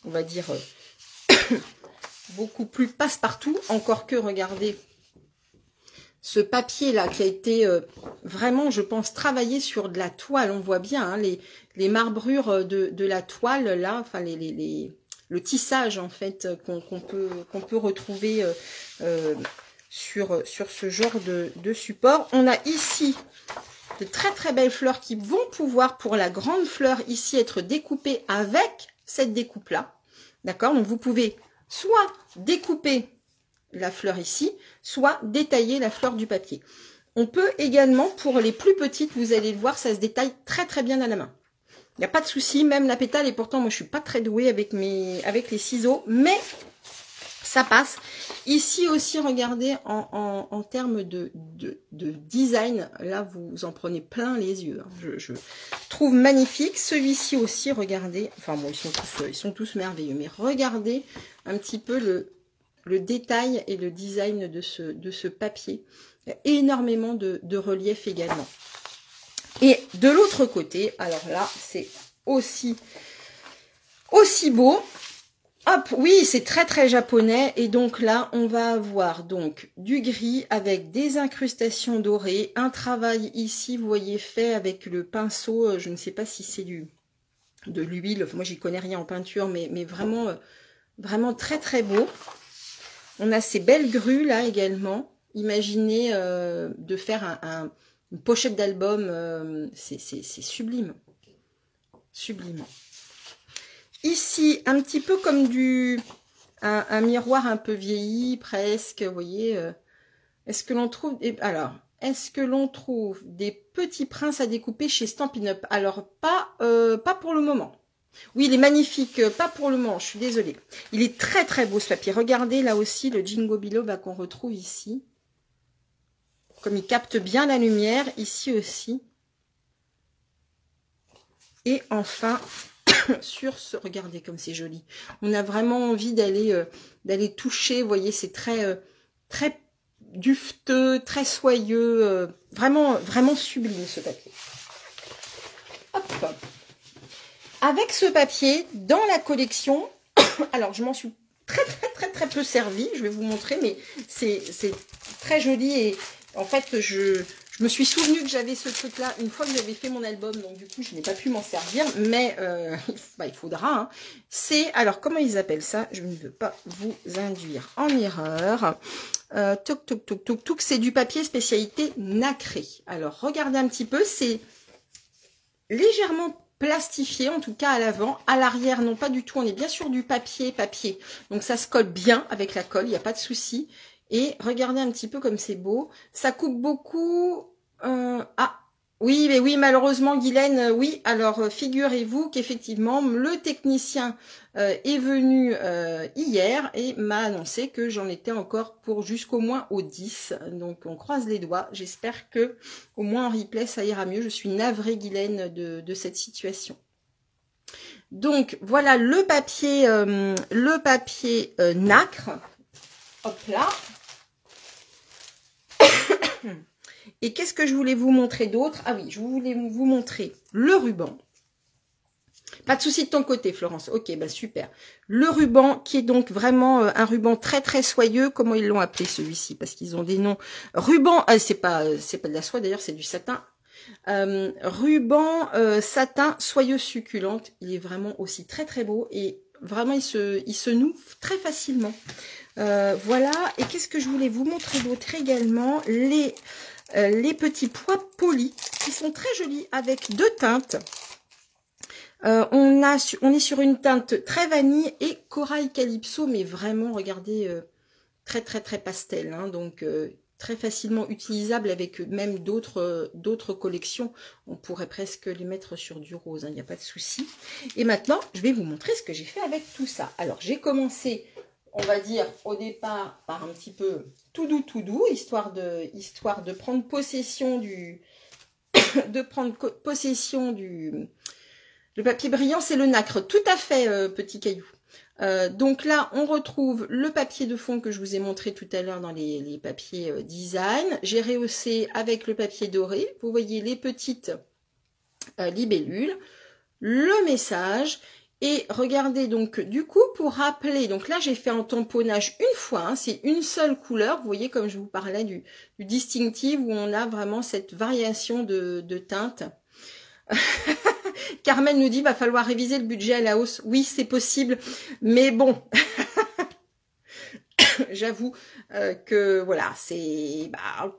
on va dire, beaucoup plus passe-partout. Encore que regardez. Ce papier-là qui a été vraiment, je pense, travaillé sur de la toile. On voit bien hein, les marbrures de la toile, là, enfin le tissage, en fait, qu'on peut retrouver sur ce genre de support. On a ici de très belles fleurs qui vont pouvoir, pour la grande fleur, ici, être découpées avec cette découpe-là. D'accord? Donc, vous pouvez soit découper la fleur ici, soit détailler la fleur du papier. On peut également, pour les plus petites, vous allez le voir, ça se détaille très bien à la main. Il n'y a pas de souci, même la pétale, et pourtant moi je suis pas très douée avec les ciseaux, mais ça passe. Ici aussi, regardez, en termes de design, là vous en prenez plein les yeux. Hein. Je trouve magnifique. Celui-ci aussi, regardez, enfin bon, ils sont tous merveilleux, mais regardez un petit peu le détail et le design de ce papier. Il y a énormément de relief également. Et de l'autre côté, alors là, c'est aussi beau. Hop, oui, c'est très japonais. Et donc là, on va avoir donc du gris avec des incrustations dorées. Un travail ici, vous voyez, fait avec le pinceau. Je ne sais pas si c'est de l'huile. Moi, j'y connais rien en peinture, mais vraiment très beau. On a ces belles grues là également. Imaginez de faire une pochette d'album. C'est sublime. Sublime. Ici, un petit peu comme du un miroir un peu vieilli, presque, vous voyez. Est-ce que l'on trouve... Alors, est-ce que l'on trouve des petits princes à découper chez Stampin' Up? Alors, pas pour le moment. Oui, il est magnifique, pas pour le moment, je suis désolée. Il est très très beau ce papier. Regardez là aussi le Jingo Biloba qu'on retrouve ici. Comme il capte bien la lumière, ici aussi. Et enfin, sur ce... Regardez comme c'est joli. On a vraiment envie d'aller toucher, vous voyez, c'est très, très dufteux, très soyeux. Vraiment, vraiment sublime ce papier. Hop. Avec ce papier, dans la collection, alors je m'en suis très peu servi, je vais vous montrer, mais c'est très joli et en fait je me suis souvenu que j'avais ce truc là une fois que j'avais fait mon album, donc du coup je n'ai pas pu m'en servir, mais il faudra. Hein. C'est, alors comment ils appellent ça? Je ne veux pas vous induire en erreur. Toc, c'est du papier spécialité nacré. Alors regardez un petit peu, c'est légèrement plastifié, en tout cas à l'avant. À l'arrière, non, pas du tout. On est bien sur du papier. Donc, ça se colle bien avec la colle. Il n'y a pas de souci. Et regardez un petit peu comme c'est beau. Ça coupe beaucoup. Ah, oui, mais oui, malheureusement, Guylaine, oui. Alors, figurez-vous qu'effectivement, le technicien est venu hier et m'a annoncé que j'en étais encore pour jusqu'au moins au 10. Donc, on croise les doigts. J'espère que au moins en replay, ça ira mieux. Je suis navrée, Guylaine, de cette situation. Donc, voilà le papier nacre. Hop là. Et qu'est-ce que je voulais vous montrer d'autre? Ah oui, je voulais vous montrer le ruban. Pas de souci de ton côté, Florence. Ok, bah super. Le ruban qui est donc vraiment un ruban très soyeux. Comment ils l'ont appelé celui-ci? Parce qu'ils ont des noms. Ruban, c'est pas de la soie d'ailleurs, c'est du satin. Ruban satin soyeux succulente. Il est vraiment aussi très beau et vraiment il se noue très facilement. Voilà. Et qu'est-ce que je voulais vous montrer d'autre également? Les petits pois polis qui sont très jolis avec deux teintes. On est sur une teinte très vanille et corail calypso, mais vraiment, regardez, très pastel, hein, donc très facilement utilisable avec même d'autres collections. On pourrait presque les mettre sur du rose, il n'y a pas de souci. Et maintenant, je vais vous montrer ce que j'ai fait avec tout ça. Alors, j'ai commencé, on va dire, au départ, par un petit peu tout doux, histoire de prendre possession du... Le papier brillant, c'est le nacre. Tout à fait, petit caillou. Donc là, on retrouve le papier de fond que je vous ai montré tout à l'heure dans les papiers design. J'ai rehaussé avec le papier doré. Vous voyez les petites libellules, le message. Et regardez donc, du coup, pour rappeler, donc là, j'ai fait un tamponnage une fois. Hein, c'est une seule couleur. Vous voyez, comme je vous parlais du distinctive, où on a vraiment cette variation de teintes. Carmen nous dit, va falloir réviser le budget à la hausse. Oui, c'est possible, mais bon, j'avoue que voilà, c'est...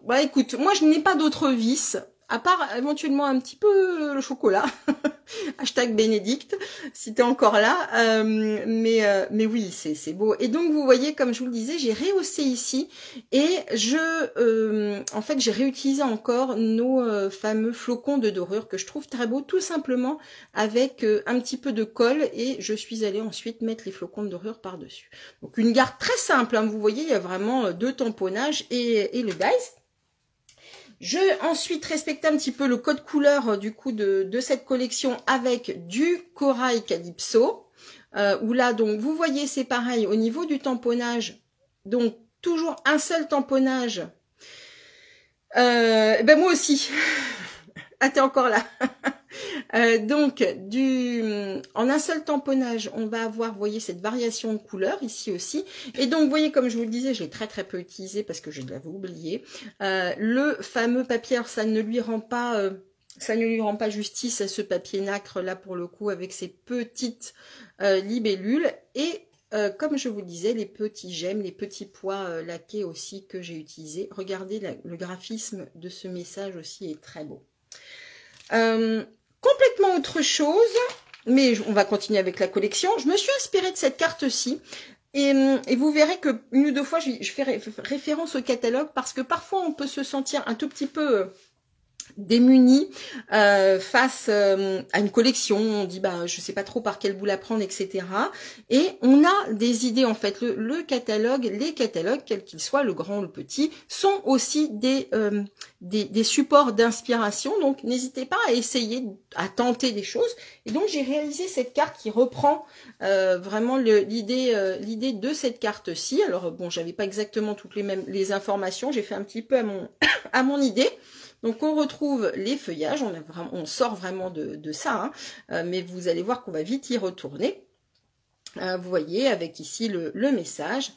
Bah, écoute, moi je n'ai pas d'autres vices, à part éventuellement un petit peu le chocolat. Hashtag Bénédicte, si t'es encore là. Mais oui, c'est beau. Et donc, vous voyez, comme je vous le disais, j'ai rehaussé ici. Et en fait, j'ai réutilisé encore nos fameux flocons de dorure que je trouve très beaux, tout simplement avec un petit peu de colle. Et je suis allée ensuite mettre les flocons de dorure par-dessus. Donc, une garde très simple. Hein, vous voyez, il y a vraiment deux tamponnages et le dice. Je ensuite respecté un petit peu le code couleur du coup de cette collection avec du corail calypso. Où là donc vous voyez c'est pareil au niveau du tamponnage. Donc toujours un seul tamponnage. Ben moi aussi. Ah t'es encore là. Donc en un seul tamponnage, on va avoir, vous voyez, cette variation de couleur ici aussi. Et donc, vous voyez, comme je vous le disais, je l'ai très peu utilisé parce que je l'avais oublié. Le fameux papier, alors, ça ne lui rend pas justice à ce papier nacre là pour le coup avec ces petites libellules. Et comme je vous le disais, les petits gemmes, les petits pois laqués aussi que j'ai utilisés. Regardez, le graphisme de ce message aussi est très beau. Complètement autre chose, mais on va continuer avec la collection. Je me suis inspirée de cette carte-ci. Et vous verrez que une ou deux fois, je fais référence au catalogue parce que parfois, on peut se sentir un tout petit peu démunis face à une collection. On dit bah je sais pas trop par quel bout la prendre, etc. Et on a des idées en fait. Le catalogue, les catalogues, quels qu'ils soient, le grand ou le petit, sont aussi des supports d'inspiration. Donc n'hésitez pas à essayer, à tenter des choses. Et donc j'ai réalisé cette carte qui reprend vraiment l'idée de cette carte-ci. Alors bon, j'avais pas exactement toutes les informations. J'ai fait un petit peu à mon idée. Donc on retrouve les feuillages, on sort vraiment de ça, hein, mais vous allez voir qu'on va vite y retourner. Vous voyez, avec ici le message.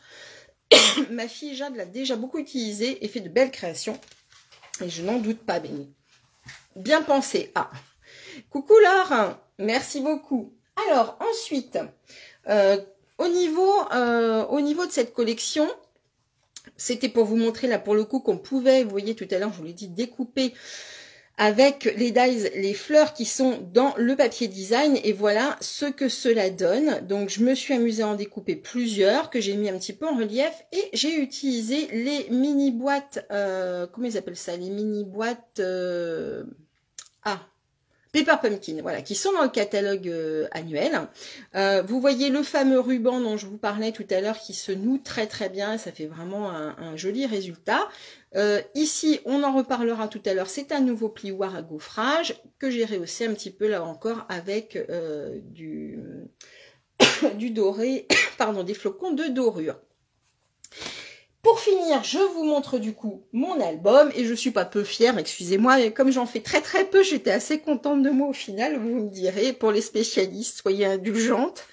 Ma fille Jade l'a déjà beaucoup utilisé et fait de belles créations. Et je n'en doute pas, Béni. Bien pensé. Ah, coucou Laure, merci beaucoup. Alors ensuite, au niveau de cette collection, c'était pour vous montrer là pour le coup qu'on pouvait, vous voyez tout à l'heure, je vous l'ai dit, découper avec les dies les fleurs qui sont dans le papier design et voilà ce que cela donne. Donc je me suis amusée à en découper plusieurs que j'ai mis un petit peu en relief et j'ai utilisé les mini boîtes, comment ils appellent ça, les mini boîtes Paper Pumpkin, voilà, qui sont dans le catalogue annuel. Vous voyez le fameux ruban dont je vous parlais tout à l'heure qui se noue très très bien, ça fait vraiment un joli résultat. Ici, on en reparlera tout à l'heure, c'est un nouveau plioir à gaufrage que j'ai rehaussé un petit peu là encore avec du doré, pardon, des flocons de dorure. Pour finir, je vous montre du coup mon album et je suis pas peu fière, excusez-moi, mais comme j'en fais très très peu, j'étais assez contente de moi au final, vous me direz, pour les spécialistes, soyez indulgentes.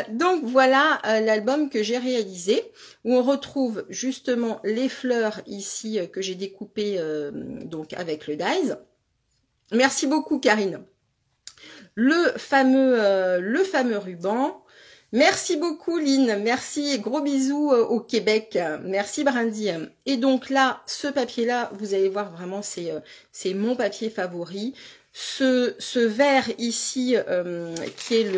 Donc voilà l'album que j'ai réalisé, où on retrouve justement les fleurs ici que j'ai découpées donc avec le dies. Merci beaucoup Karine. Le fameux ruban. Merci beaucoup Lynn, merci et gros bisous au Québec, merci Brandy. Et donc là, ce papier-là, vous allez voir vraiment, c'est mon papier favori. Ce vert ici, qui est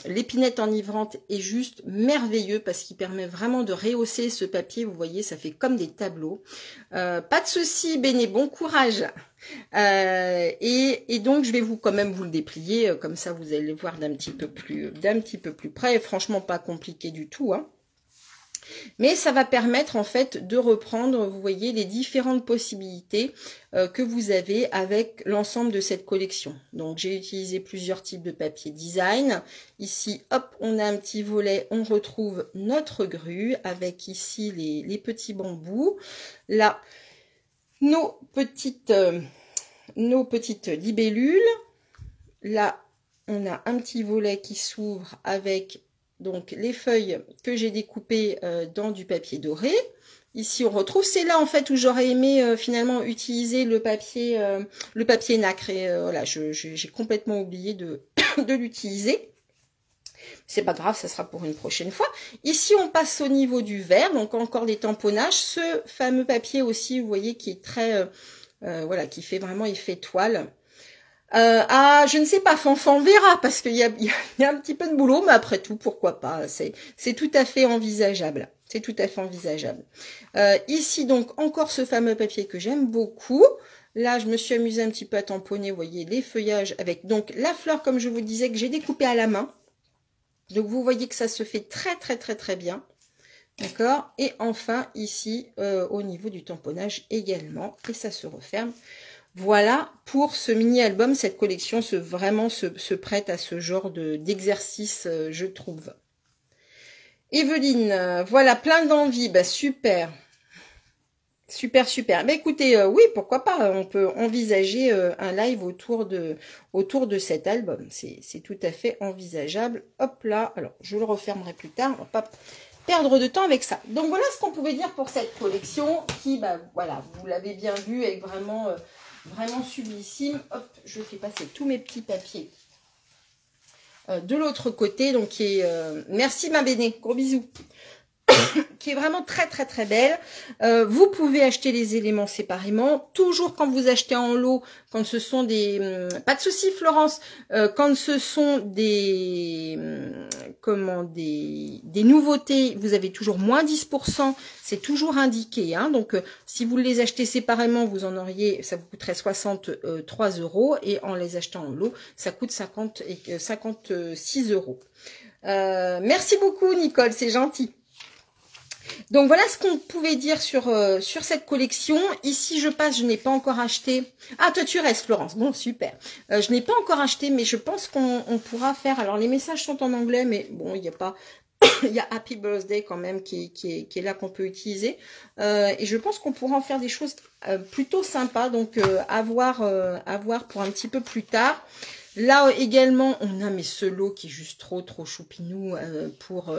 l'épinette enivrante, est juste merveilleux parce qu'il permet vraiment de rehausser ce papier. Vous voyez, ça fait comme des tableaux. Pas de souci, Béné, bon courage. Et donc je vais quand même vous le déplier, comme ça vous allez le voir d'un petit peu plus près. Franchement pas compliqué du tout, hein. Mais ça va permettre en fait de reprendre, vous voyez, les différentes possibilités que vous avez avec l'ensemble de cette collection. Donc j'ai utilisé plusieurs types de papier design. Ici, hop, on a un petit volet, on retrouve notre grue avec ici les petits bambous. Là, nos petites libellules. Là, on a un petit volet qui s'ouvre avec donc les feuilles que j'ai découpées dans du papier doré. Ici, on retrouve, c'est là en fait où j'aurais aimé finalement utiliser le papier nacre. Et voilà, j'ai complètement oublié de l'utiliser. C'est pas grave, ça sera pour une prochaine fois. Ici, on passe au niveau du vert, donc encore des tamponnages. Ce fameux papier aussi, vous voyez, qui est très... voilà, qui fait vraiment effet toile. Je ne sais pas, Fanfan verra, parce qu'il y a un petit peu de boulot, mais après tout, pourquoi pas, c'est tout à fait envisageable. C'est tout à fait envisageable. Ici, donc, encore ce fameux papier que j'aime beaucoup. Là, je me suis amusée un petit peu à tamponner, vous voyez, les feuillages avec donc la fleur, comme je vous disais, que j'ai découpée à la main. Donc, vous voyez que ça se fait très, très, très, très bien. D'accord. Et enfin, ici, au niveau du tamponnage également. Et ça se referme. Voilà pour ce mini-album. Cette collection vraiment se prête à ce genre d'exercice, je trouve. Evelyne, voilà, plein d'envie. Bah, super. Super, super. Mais écoutez, oui, pourquoi pas. On peut envisager un live autour de cet album. C'est tout à fait envisageable. Hop là. Alors, je le refermerai plus tard. On va pas perdre de temps avec ça. Donc, voilà ce qu'on pouvait dire pour cette collection qui, bah, voilà, vous l'avez bien vu, est vraiment, vraiment sublissime. Hop, je fais passer tous mes petits papiers de l'autre côté. Donc, merci ma Béné. Gros bisous. qui est vraiment très très très belle. Vous pouvez acheter les éléments séparément. Toujours quand vous achetez en lot, quand ce sont des... pas de souci Florence, quand ce sont des... des nouveautés, vous avez toujours moins 10%, c'est toujours indiqué. Hein. Donc si vous les achetez séparément, vous en auriez, ça vous coûterait 63 €, et en les achetant en lot, ça coûte 56 €. Merci beaucoup Nicole, c'est gentil. Donc voilà ce qu'on pouvait dire sur cette collection. Ici je passe, je n'ai pas encore acheté. Ah toi tu restes Florence, bon super. Je n'ai pas encore acheté, mais je pense qu'on pourra faire. Alors les messages sont en anglais, mais bon il n'y a pas. Il y a Happy Birthday quand même qui est là, qu'on peut utiliser. Et je pense qu'on pourra en faire des choses plutôt sympas. Donc à voir pour un petit peu plus tard. Là également, on a ce lot qui est juste trop choupinou pour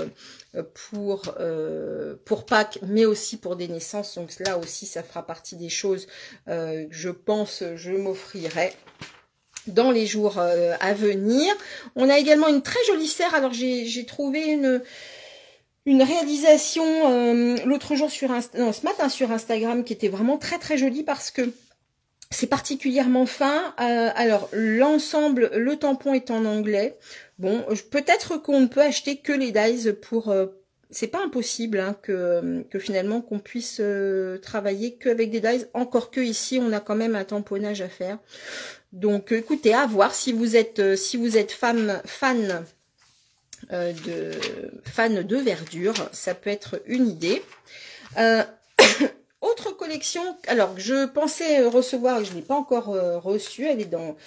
Pâques, mais aussi pour des naissances. Donc là aussi, ça fera partie des choses, je pense, je m'offrirai dans les jours à venir. On a également une très jolie serre. Alors j'ai trouvé une réalisation l'autre jour ce matin sur Instagram, qui était vraiment très jolie parce que c'est particulièrement fin. Alors l'ensemble, le tampon est en anglais. Bon, peut-être qu'on ne peut acheter que les dies pour... c'est pas impossible hein, que finalement qu'on puisse travailler qu'avec des dies. Encore que ici, on a quand même un tamponnage à faire. Donc écoutez, à voir si vous êtes fan de verdure, ça peut être une idée. Autre collection, alors je pensais recevoir, je ne l'ai pas encore reçue, elle est dans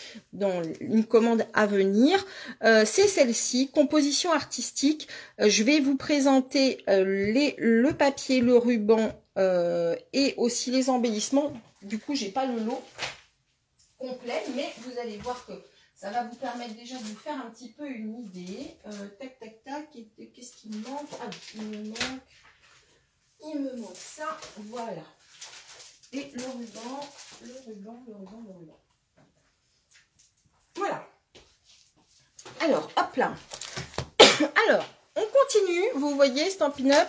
une commande à venir, c'est celle-ci, composition artistique. Je vais vous présenter le papier, le ruban et aussi les embellissements. Du coup, j'ai pas le lot complet, mais vous allez voir que ça va vous permettre déjà de vous faire un petit peu une idée. Tac, qu'est-ce qui me manque? Ah, il me manque ça, voilà. Et le ruban. Voilà. Alors, hop là. Alors, on continue, vous voyez, Stampin' Up.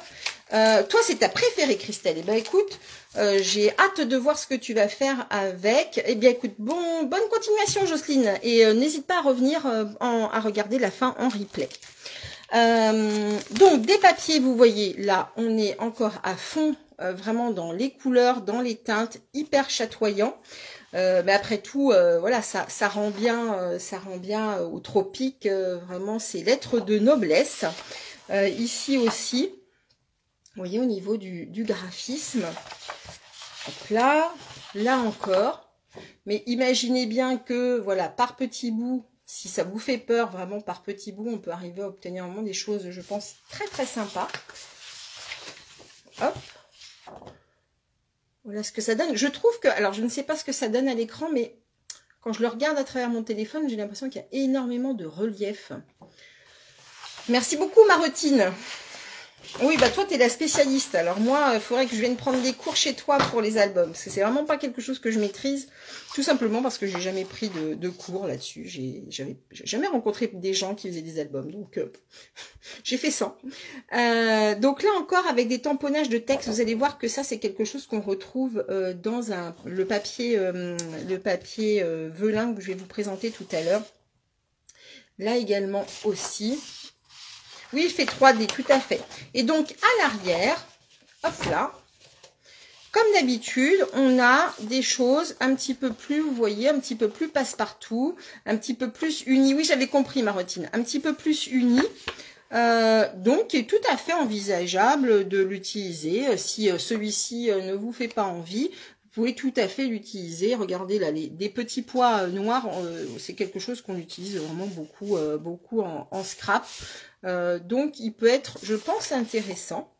Toi, c'est ta préférée, Christelle. Eh bien, écoute, j'ai hâte de voir ce que tu vas faire avec. Eh bien, écoute, bonne continuation, Jocelyne. Et n'hésite pas à revenir à regarder la fin en replay. Donc des papiers, vous voyez là on est encore à fond vraiment dans les couleurs, dans les teintes, hyper chatoyant, mais après tout voilà, ça rend bien au tropique, vraiment c'est lettres de noblesse. Ici aussi vous voyez au niveau du graphisme, hop là encore, mais imaginez bien que voilà, par petits bouts, si ça vous fait peur, vraiment par petits bouts, on peut arriver à obtenir vraiment des choses, je pense, très sympas. Hop. Voilà ce que ça donne. Je trouve que, alors je ne sais pas ce que ça donne à l'écran, mais quand je le regarde à travers mon téléphone, j'ai l'impression qu'il y a énormément de relief. Merci beaucoup, Marotine. Oui, bah toi, tu es la spécialiste. Alors moi, il faudrait que je vienne prendre des cours chez toi pour les albums. Parce que c'est vraiment pas quelque chose que je maîtrise. Tout simplement parce que j'ai jamais pris de cours là-dessus. J'ai jamais rencontré des gens qui faisaient des albums. Donc, j'ai fait ça. Donc là encore, avec des tamponnages de texte, vous allez voir que ça, c'est quelque chose qu'on retrouve dans le papier velin que je vais vous présenter tout à l'heure. Là également aussi. Oui, il fait 3D, tout à fait. Et donc, à l'arrière, hop là, comme d'habitude, on a des choses un petit peu plus, vous voyez, un petit peu plus passe-partout, un petit peu plus uni. Oui, j'avais compris, Marotine. Un petit peu plus uni. Donc, qui est tout à fait envisageable de l'utiliser. Si celui-ci ne vous fait pas envie, vous pouvez tout à fait l'utiliser. Regardez là, des petits pois noirs, c'est quelque chose qu'on utilise vraiment beaucoup en scrap. Donc, il peut être, je pense, intéressant.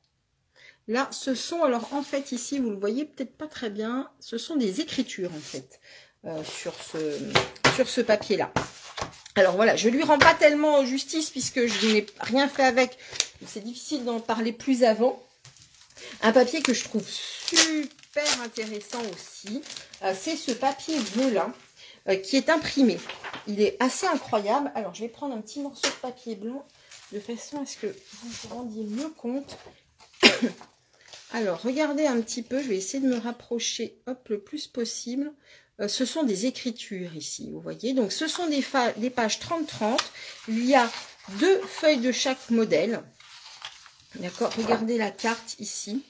Là, ce sont, alors en fait, ici, vous le voyez peut-être pas très bien, ce sont des écritures, en fait, sur ce papier-là. Alors voilà, je lui rends pas tellement justice puisque je n'ai rien fait avec. C'est difficile d'en parler plus avant. Un papier que je trouve super intéressant aussi, c'est ce papier velin qui est imprimé. Il est assez incroyable. Alors, je vais prendre un petit morceau de papier blanc de façon à ce que vous vous rendiez mieux compte. Alors, regardez un petit peu, je vais essayer de me rapprocher hop, le plus possible. Ce sont des écritures ici, vous voyez. Donc, ce sont des pages 30-30. Il y a 2 feuilles de chaque modèle. D'accord, regardez la carte ici.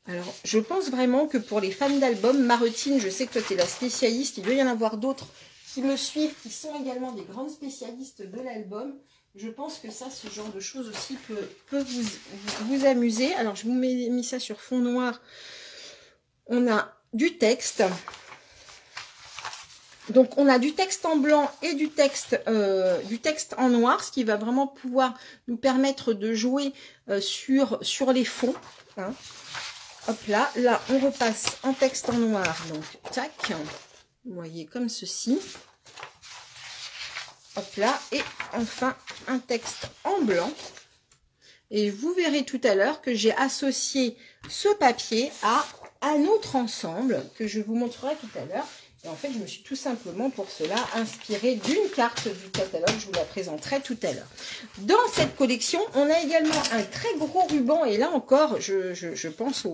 Alors, je pense vraiment que pour les fans d'albums, Marutine, je sais que toi, tu es la spécialiste. Il doit y en avoir d'autres qui me suivent, qui sont également des grandes spécialistes de l'album. Je pense que ça, ce genre de choses aussi peut vous amuser. Alors, je vous mis ça sur fond noir. On a du texte. Donc, on a du texte en blanc et du texte en noir, ce qui va vraiment pouvoir nous permettre de jouer sur les fonds. Hein. Hop là, on repasse en texte en noir. Donc, tac, vous voyez comme ceci. Hop là, et enfin un texte en blanc. Et vous verrez tout à l'heure que j'ai associé ce papier à un autre ensemble que je vous montrerai tout à l'heure. Et en fait, je me suis tout simplement pour cela inspirée d'une carte du catalogue. Je vous la présenterai tout à l'heure. Dans cette collection, on a également un très gros ruban. Et là encore, je pense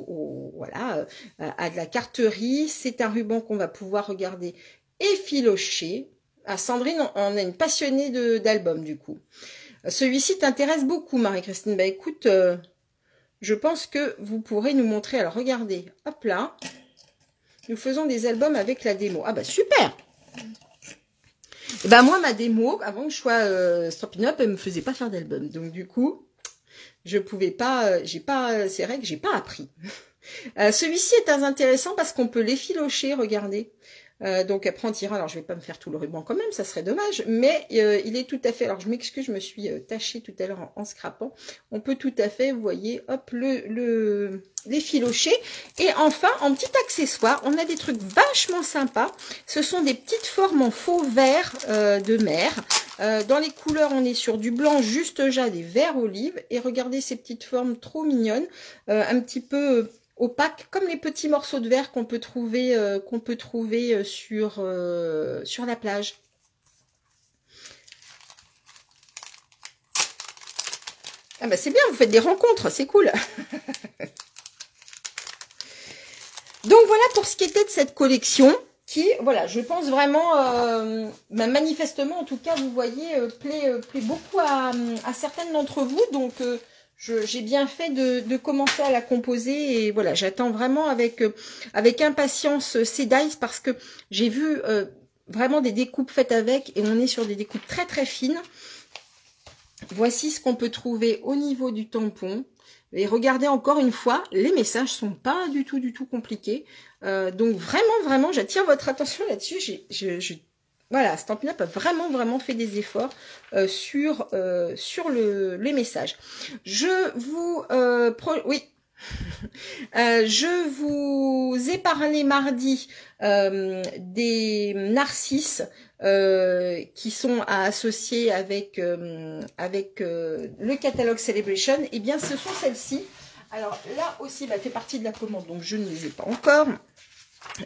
voilà, à de la carterie. C'est un ruban qu'on va pouvoir regarder effiloché. Ah, Sandrine, on a une passionnée d'albums du coup. Celui-ci t'intéresse beaucoup, Marie-Christine. Bah écoute, je pense que vous pourrez nous montrer. Alors regardez, hop là. Nous faisons des albums avec la démo. Ah bah super. Et bah moi, ma démo, avant que je sois Stampin' Up, elle me faisait pas faire d'album. Donc du coup, je pouvais pas, c'est vrai que j'ai pas appris. Celui-ci est intéressant parce qu'on peut l'effilocher, regardez. Donc après on tirera, alors je vais pas me faire tout le ruban quand même, ça serait dommage, mais il est tout à fait, alors je m'excuse, je me suis tachée tout à l'heure en scrapant, on peut tout à fait, vous voyez, hop, l'effilocher. Et enfin, en petit accessoire, on a des trucs vachement sympas, ce sont des petites formes en faux vert de mer. Dans les couleurs, on est sur du blanc juste jade et vert olive, et regardez ces petites formes trop mignonnes, un petit peu opaque, comme les petits morceaux de verre qu'on peut trouver, sur la plage. Ah bah c'est bien, vous faites des rencontres, c'est cool. Donc voilà pour ce qui était de cette collection qui, voilà, je pense vraiment, manifestement en tout cas, vous voyez, plaît beaucoup à certaines d'entre vous. Donc j'ai bien fait de commencer à la composer et voilà, j'attends vraiment avec impatience ces dies parce que j'ai vu vraiment des découpes faites avec et on est sur des découpes très très fines. Voici ce qu'on peut trouver au niveau du tampon. Et regardez encore une fois, les messages sont pas du tout compliqués. Donc vraiment, j'attire votre attention là-dessus. Voilà, Stampin' Up a vraiment fait des efforts sur les messages. Je vous ai parlé mardi des narcisses qui sont à associer avec le catalogue Celebration. Et bien, ce sont celles-ci. Alors là aussi, fait partie de la commande, donc je ne les ai pas encore.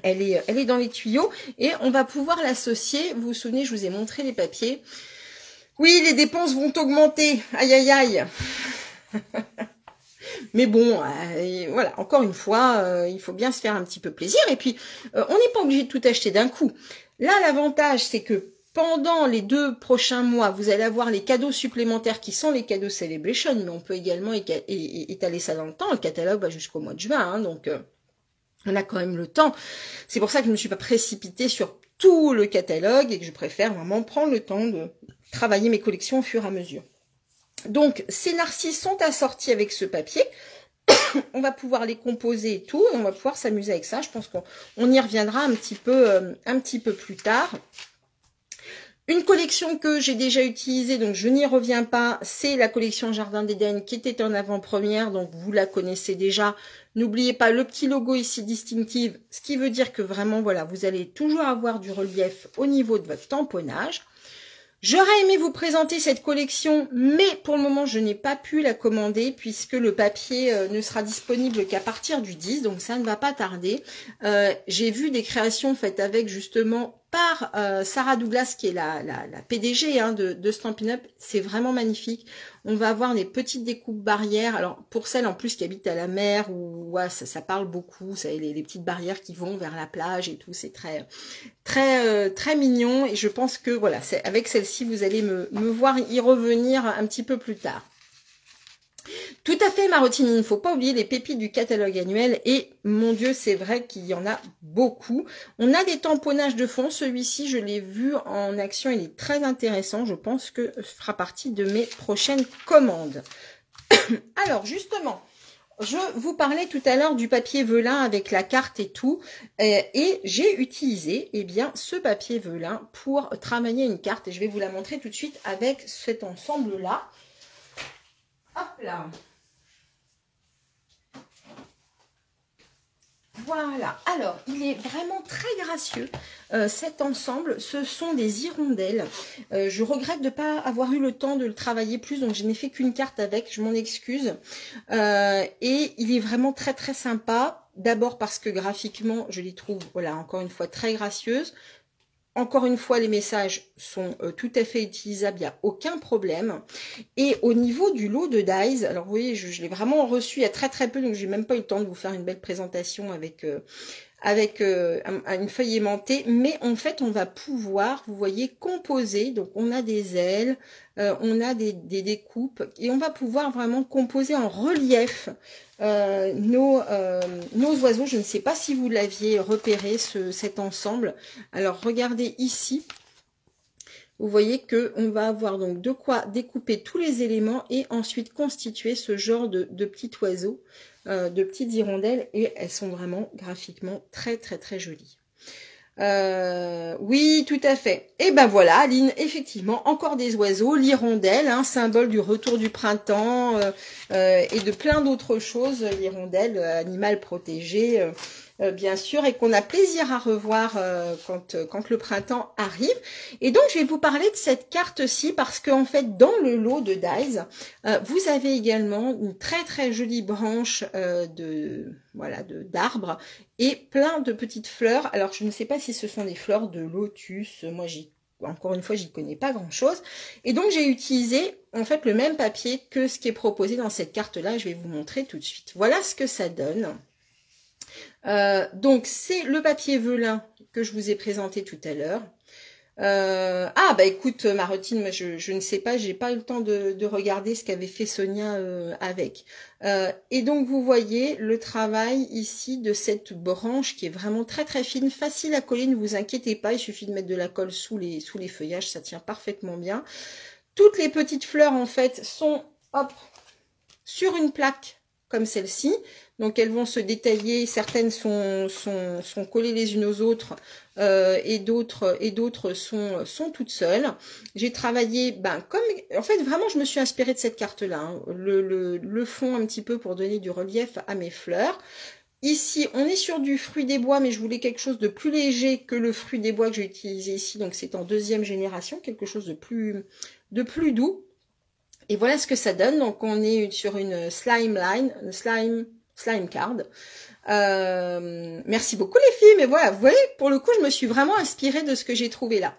Elle est dans les tuyaux et on va pouvoir l'associer. Vous vous souvenez, je vous ai montré les papiers. Oui, les dépenses vont augmenter. Aïe, aïe, aïe. Mais bon, voilà, encore une fois, il faut bien se faire un petit peu plaisir. Et puis, on n'est pas obligé de tout acheter d'un coup. Là, l'avantage, c'est que pendant les 2 prochains mois, vous allez avoir les cadeaux supplémentaires qui sont les cadeaux Celebration. Mais on peut également étaler ça dans le temps. Le catalogue va jusqu'au mois de juin, hein, donc... on a quand même le temps. C'est pour ça que je ne me suis pas précipitée sur tout le catalogue et que je préfère vraiment prendre le temps de travailler mes collections au fur et à mesure. Donc, ces narcisses sont assortis avec ce papier. On va pouvoir les composer et tout. Et on va pouvoir s'amuser avec ça. Je pense qu'on y reviendra un petit peu plus tard. Une collection que j'ai déjà utilisée, donc je n'y reviens pas, c'est la collection Jardin d'Éden qui était en avant-première, donc vous la connaissez déjà. N'oubliez pas le petit logo ici distinctive, ce qui veut dire que vraiment, voilà, vous allez toujours avoir du relief au niveau de votre tamponnage. J'aurais aimé vous présenter cette collection, mais pour le moment, je n'ai pas pu la commander puisque le papier ne sera disponible qu'à partir du 10, donc ça ne va pas tarder. J'ai vu des créations faites avec justement par Sarah Douglas, qui est la PDG hein, de Stampin' Up. C'est vraiment magnifique. On va avoir des petites découpes barrières. Alors, pour celles en plus qui habitent à la mer, où ouais, ça parle beaucoup, ça, les petites barrières qui vont vers la plage et tout, c'est très mignon. Et je pense que voilà, avec celle-ci, vous allez me voir y revenir un petit peu plus tard. Tout à fait, Marotine, il ne faut pas oublier les pépites du catalogue annuel et mon Dieu, c'est vrai qu'il y en a beaucoup. On a des tamponnages de fond, celui-ci, je l'ai vu en action, il est très intéressant, je pense que ce fera partie de mes prochaines commandes. Alors, justement, je vous parlais tout à l'heure du papier velin avec la carte et tout, et j'ai utilisé eh bien, ce papier velin pour travailler une carte, et je vais vous la montrer tout de suite avec cet ensemble-là. Hop là. Voilà, alors il est vraiment très gracieux cet ensemble, ce sont des hirondelles, je regrette de ne pas avoir eu le temps de le travailler plus, donc je n'ai fait qu'une carte avec, je m'en excuse, et il est vraiment très sympa, d'abord parce que graphiquement je les trouve, voilà, encore une fois très gracieuses. Encore une fois, les messages sont tout à fait utilisables, il n'y a aucun problème. Et au niveau du lot de dies, alors vous voyez, je l'ai vraiment reçu il y a très peu, donc j'ai même pas eu le temps de vous faire une belle présentation avec une feuille aimantée. Mais en fait, on va pouvoir, vous voyez, composer. Donc on a des ailes, on a des découpes, et on va pouvoir vraiment composer en relief nos oiseaux. Je ne sais pas si vous l'aviez repéré, cet ensemble. Alors regardez ici, vous voyez que on va avoir donc de quoi découper tous les éléments et ensuite constituer ce genre de petits oiseaux, de petites hirondelles, et elles sont vraiment graphiquement très jolies. Oui, tout à fait. Et ben voilà, Aline, effectivement, encore des oiseaux, l'hirondelle, hein, symbole du retour du printemps et de plein d'autres choses. L'hirondelle, animal protégé, bien sûr, et qu'on a plaisir à revoir quand le printemps arrive. Et donc, je vais vous parler de cette carte-ci parce qu'en fait, dans le lot de dies, vous avez également une très jolie branche d'arbres et plein de petites fleurs. Alors, je ne sais pas si ce sont des fleurs de lotus. Moi, encore une fois, j'y connais pas grand-chose. Et donc, j'ai utilisé en fait le même papier que ce qui est proposé dans cette carte-là. Je vais vous montrer tout de suite. Voilà ce que ça donne. Donc, c'est le papier velin que je vous ai présenté tout à l'heure. Ah bah écoute Marotine, moi je ne sais pas, j'ai pas eu le temps de regarder ce qu'avait fait Sonia avec. Et donc vous voyez le travail ici de cette branche qui est vraiment très fine, facile à coller, ne vous inquiétez pas, il suffit de mettre de la colle sous les feuillages, ça tient parfaitement bien. Toutes les petites fleurs en fait sont hop sur une plaque comme celle-ci. Donc elles vont se détailler, certaines sont collées les unes aux autres et d'autres sont toutes seules. J'ai travaillé, en fait vraiment je me suis inspirée de cette carte-là, hein, le fond un petit peu pour donner du relief à mes fleurs. Ici, on est sur du fruit des bois, mais je voulais quelque chose de plus léger que le fruit des bois que j'ai utilisé ici. Donc c'est en deuxième génération, quelque chose de plus doux. Et voilà ce que ça donne. Donc on est sur une slime card. Merci beaucoup les filles, mais voilà, vous voyez, pour le coup, je me suis vraiment inspirée de ce que j'ai trouvé là.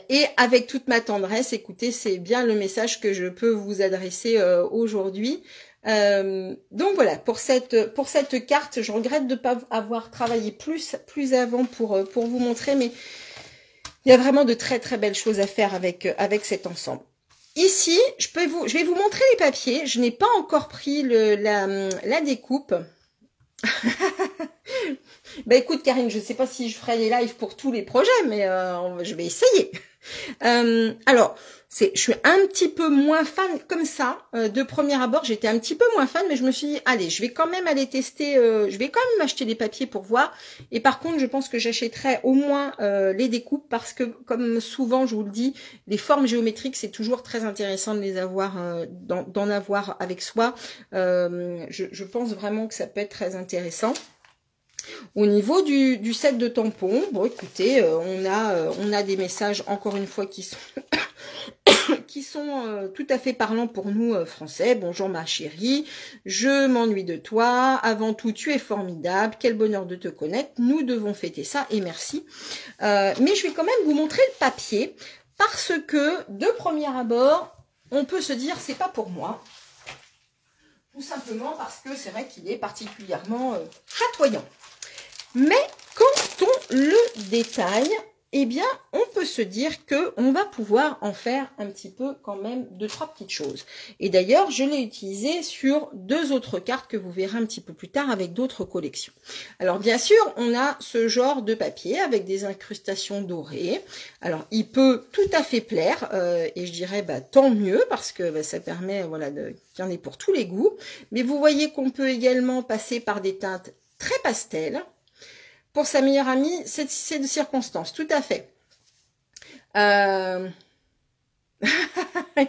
Et avec toute ma tendresse, écoutez, c'est bien le message que je peux vous adresser aujourd'hui. Donc voilà, pour cette carte, je regrette de ne pas avoir travaillé plus avant pour vous montrer, mais il y a vraiment de très belles choses à faire avec cet ensemble. Ici, je vais vous montrer les papiers. Je n'ai pas encore pris la découpe. Bah écoute Karine, je ne sais pas si je ferai les lives pour tous les projets, mais je vais essayer. Alors, je suis un petit peu moins fan comme ça. De premier abord, j'étais un petit peu moins fan, mais je me suis dit, allez, je vais quand même aller tester, je vais quand même acheter les papiers pour voir. Et par contre, je pense que j'achèterai au moins les découpes parce que, comme souvent, je vous le dis, les formes géométriques, c'est toujours très intéressant de les avoir, d'en avoir avec soi. Je pense vraiment que ça peut être très intéressant. Au niveau du set de tampons, bon écoutez, on a des messages encore une fois qui qui sont tout à fait parlants pour nous français. Bonjour ma chérie, je m'ennuie de toi. Avant tout, tu es formidable. Quel bonheur de te connaître. Nous devons fêter ça et merci. Mais je vais quand même vous montrer le papier parce que de premier abord, on peut se dire c'est pas pour moi. Tout simplement parce que c'est vrai qu'il est particulièrement chatoyant. Mais quand on le détaille, eh bien, on peut se dire que on va pouvoir en faire un petit peu quand même 2-3 petites choses. Et d'ailleurs, je l'ai utilisé sur 2 autres cartes que vous verrez un petit peu plus tard avec d'autres collections. Alors, bien sûr, on a ce genre de papier avec des incrustations dorées. Alors, il peut tout à fait plaire et je dirais tant mieux parce que ça permet qu'il y en ait pour tous les goûts. Mais vous voyez qu'on peut également passer par des teintes très pastel. Pour sa meilleure amie, c'est de circonstance, tout à fait.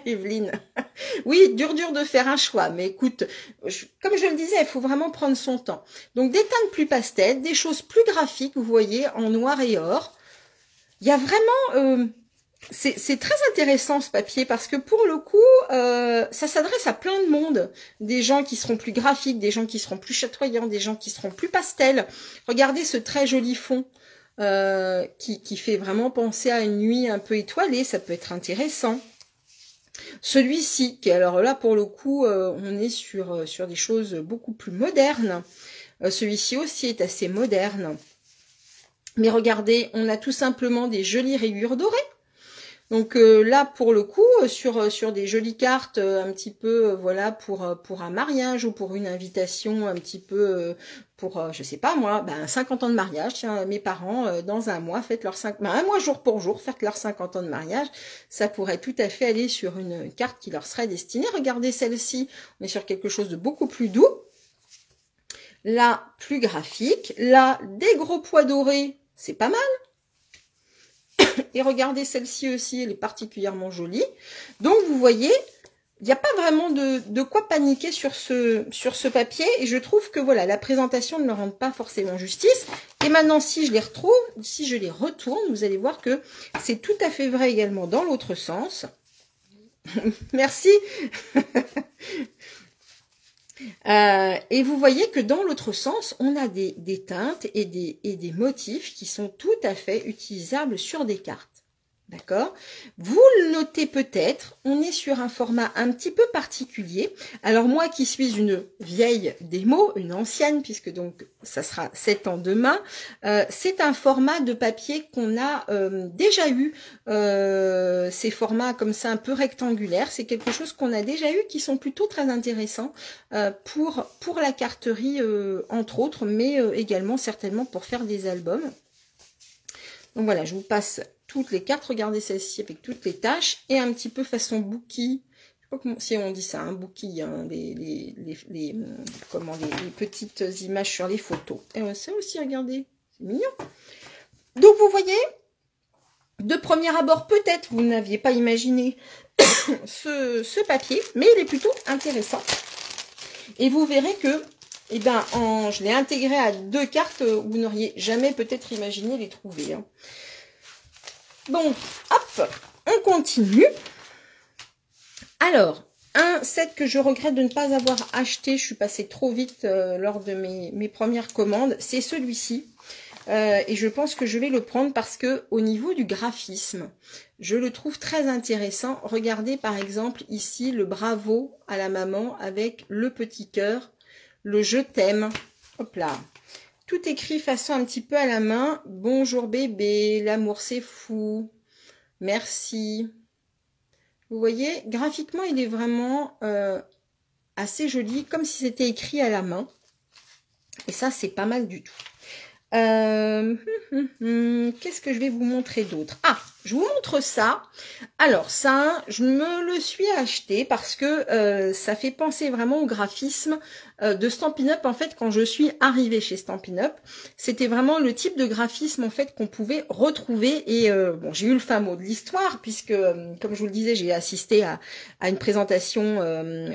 Evelyne. Oui, dur de faire un choix, mais écoute, comme je le disais, il faut vraiment prendre son temps. Donc, des teintes plus pastel, des choses plus graphiques, vous voyez, en noir et or. Il y a vraiment... c'est très intéressant ce papier parce que pour le coup, ça s'adresse à plein de monde. Des gens qui seront plus graphiques, des gens qui seront plus chatoyants, des gens qui seront plus pastels. Regardez ce très joli fond qui fait vraiment penser à une nuit un peu étoilée. Ça peut être intéressant. Celui-ci, qui alors là pour le coup, on est sur des choses beaucoup plus modernes. Celui-ci aussi est assez moderne. Mais regardez, on a tout simplement des jolies rayures dorées. Donc là, pour le coup, sur des jolies cartes, un petit peu, voilà, pour un mariage ou pour une invitation, un petit peu pour, je sais pas moi, 50 ans de mariage. Tiens, mes parents, dans un mois, faites leur un mois jour pour jour, faites leurs 50 ans de mariage. Ça pourrait tout à fait aller sur une carte qui leur serait destinée. Regardez celle-ci, on est sur quelque chose de beaucoup plus doux. Là, plus graphique. Là, des gros pois dorés, c'est pas mal. Et regardez celle-ci aussi, elle est particulièrement jolie. Donc vous voyez, il n'y a pas vraiment de quoi paniquer sur ce papier. Et je trouve que voilà, la présentation ne me rend pas forcément justice. Et maintenant, si je les retrouve, si je les retourne, vous allez voir que c'est tout à fait vrai également dans l'autre sens. Merci. Et vous voyez que dans l'autre sens, on a des teintes et des motifs qui sont tout à fait utilisables sur des cartes. D'accord? Vous le notez peut-être, on est sur un format un petit peu particulier. Alors moi qui suis une vieille démo, une ancienne, puisque donc ça sera 7 ans demain, c'est un format de papier qu'on a déjà eu, ces formats comme ça un peu rectangulaires, c'est quelque chose qu'on a déjà eu qui sont plutôt très intéressants pour la carterie entre autres, mais également certainement pour faire des albums. Donc voilà, je vous passe toutes les cartes. Regardez celle-ci avec toutes les taches et un petit peu façon bouquille. Je sais pas comment, si on dit ça, un bouquille, hein, les petites images sur les photos. Et ça aussi, regardez, c'est mignon. Donc vous voyez, de premier abord, peut-être vous n'aviez pas imaginé ce papier, mais il est plutôt intéressant. Et vous verrez que je l'ai intégré à 2 cartes où vous n'auriez jamais peut-être imaginé les trouver. Hein. Bon, hop, on continue. Alors, un set que je regrette de ne pas avoir acheté, je suis passée trop vite lors de mes premières commandes, c'est celui-ci. Et je pense que je vais le prendre parce que au niveau du graphisme, je le trouve très intéressant. Regardez par exemple ici le bravo à la maman avec le petit cœur. Le je t'aime, hop là, tout écrit façon un petit peu à la main. Bonjour bébé, l'amour c'est fou, merci. Vous voyez, graphiquement il est vraiment assez joli, comme si c'était écrit à la main. Et ça c'est pas mal du tout. Qu'est-ce que je vais vous montrer d'autre? Ah, je vous montre ça. Alors ça, je me le suis acheté parce que ça fait penser vraiment au graphisme de Stampin' Up. En fait, quand je suis arrivée chez Stampin' Up, c'était vraiment le type de graphisme en fait qu'on pouvait retrouver. Et bon, j'ai eu le fin mot de l'histoire puisque, comme je vous le disais, j'ai assisté à une présentation,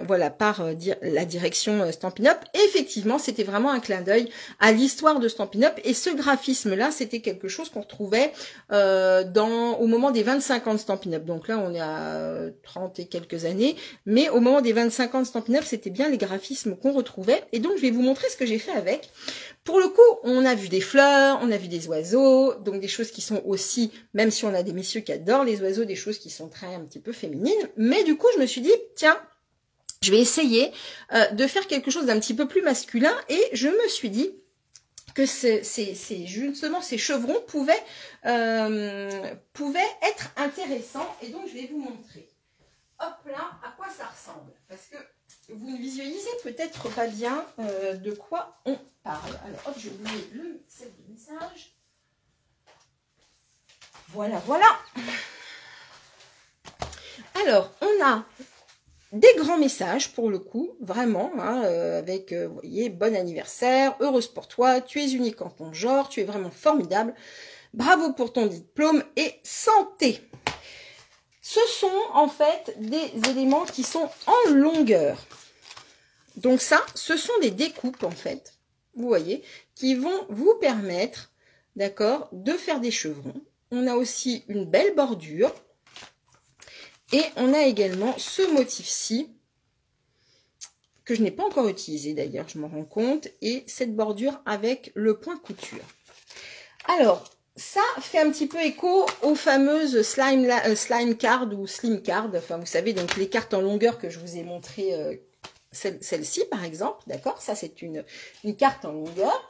voilà, par la direction Stampin' Up. Et effectivement, c'était vraiment un clin d'œil à l'histoire de Stampin' Up. Et ce graphisme-là, c'était quelque chose qu'on retrouvait au moment des 25 ans de Stampin' Up. Donc là, on est à 30 et quelques années. Mais au moment des 25 ans de Stampin' Up, c'était bien les graphismes qu'on retrouvait. Et donc, je vais vous montrer ce que j'ai fait avec. Pour le coup, on a vu des fleurs, on a vu des oiseaux, donc des choses qui sont aussi, même si on a des messieurs qui adorent les oiseaux, des choses qui sont très un petit peu féminines. Mais du coup, je me suis dit, tiens, je vais essayer de faire quelque chose d'un petit peu plus masculin. Et je me suis dit que justement ces chevrons pouvaient être intéressants. Et donc, je vais vous montrer, hop là, à quoi ça ressemble. Parce que vous ne visualisez peut-être pas bien de quoi on parle. Alors, hop, j'ai oublié le set de message. Voilà, voilà. Alors, on a des grands messages pour le coup, vraiment, hein, avec, vous voyez, bon anniversaire, heureuse pour toi, tu es unique en ton genre, tu es vraiment formidable, bravo pour ton diplôme et santé. Ce sont en fait des éléments qui sont en longueur. Donc ça, ce sont des découpes en fait, vous voyez, qui vont vous permettre, d'accord, de faire des chevrons. On a aussi une belle bordure. Et on a également ce motif-ci, que je n'ai pas encore utilisé d'ailleurs, je m'en rends compte, et cette bordure avec le point couture. Alors, ça fait un petit peu écho aux fameuses slime card ou slim card, enfin vous savez, donc les cartes en longueur que je vous ai montrées, celle-ci par exemple, d'accord, ça c'est une carte en longueur.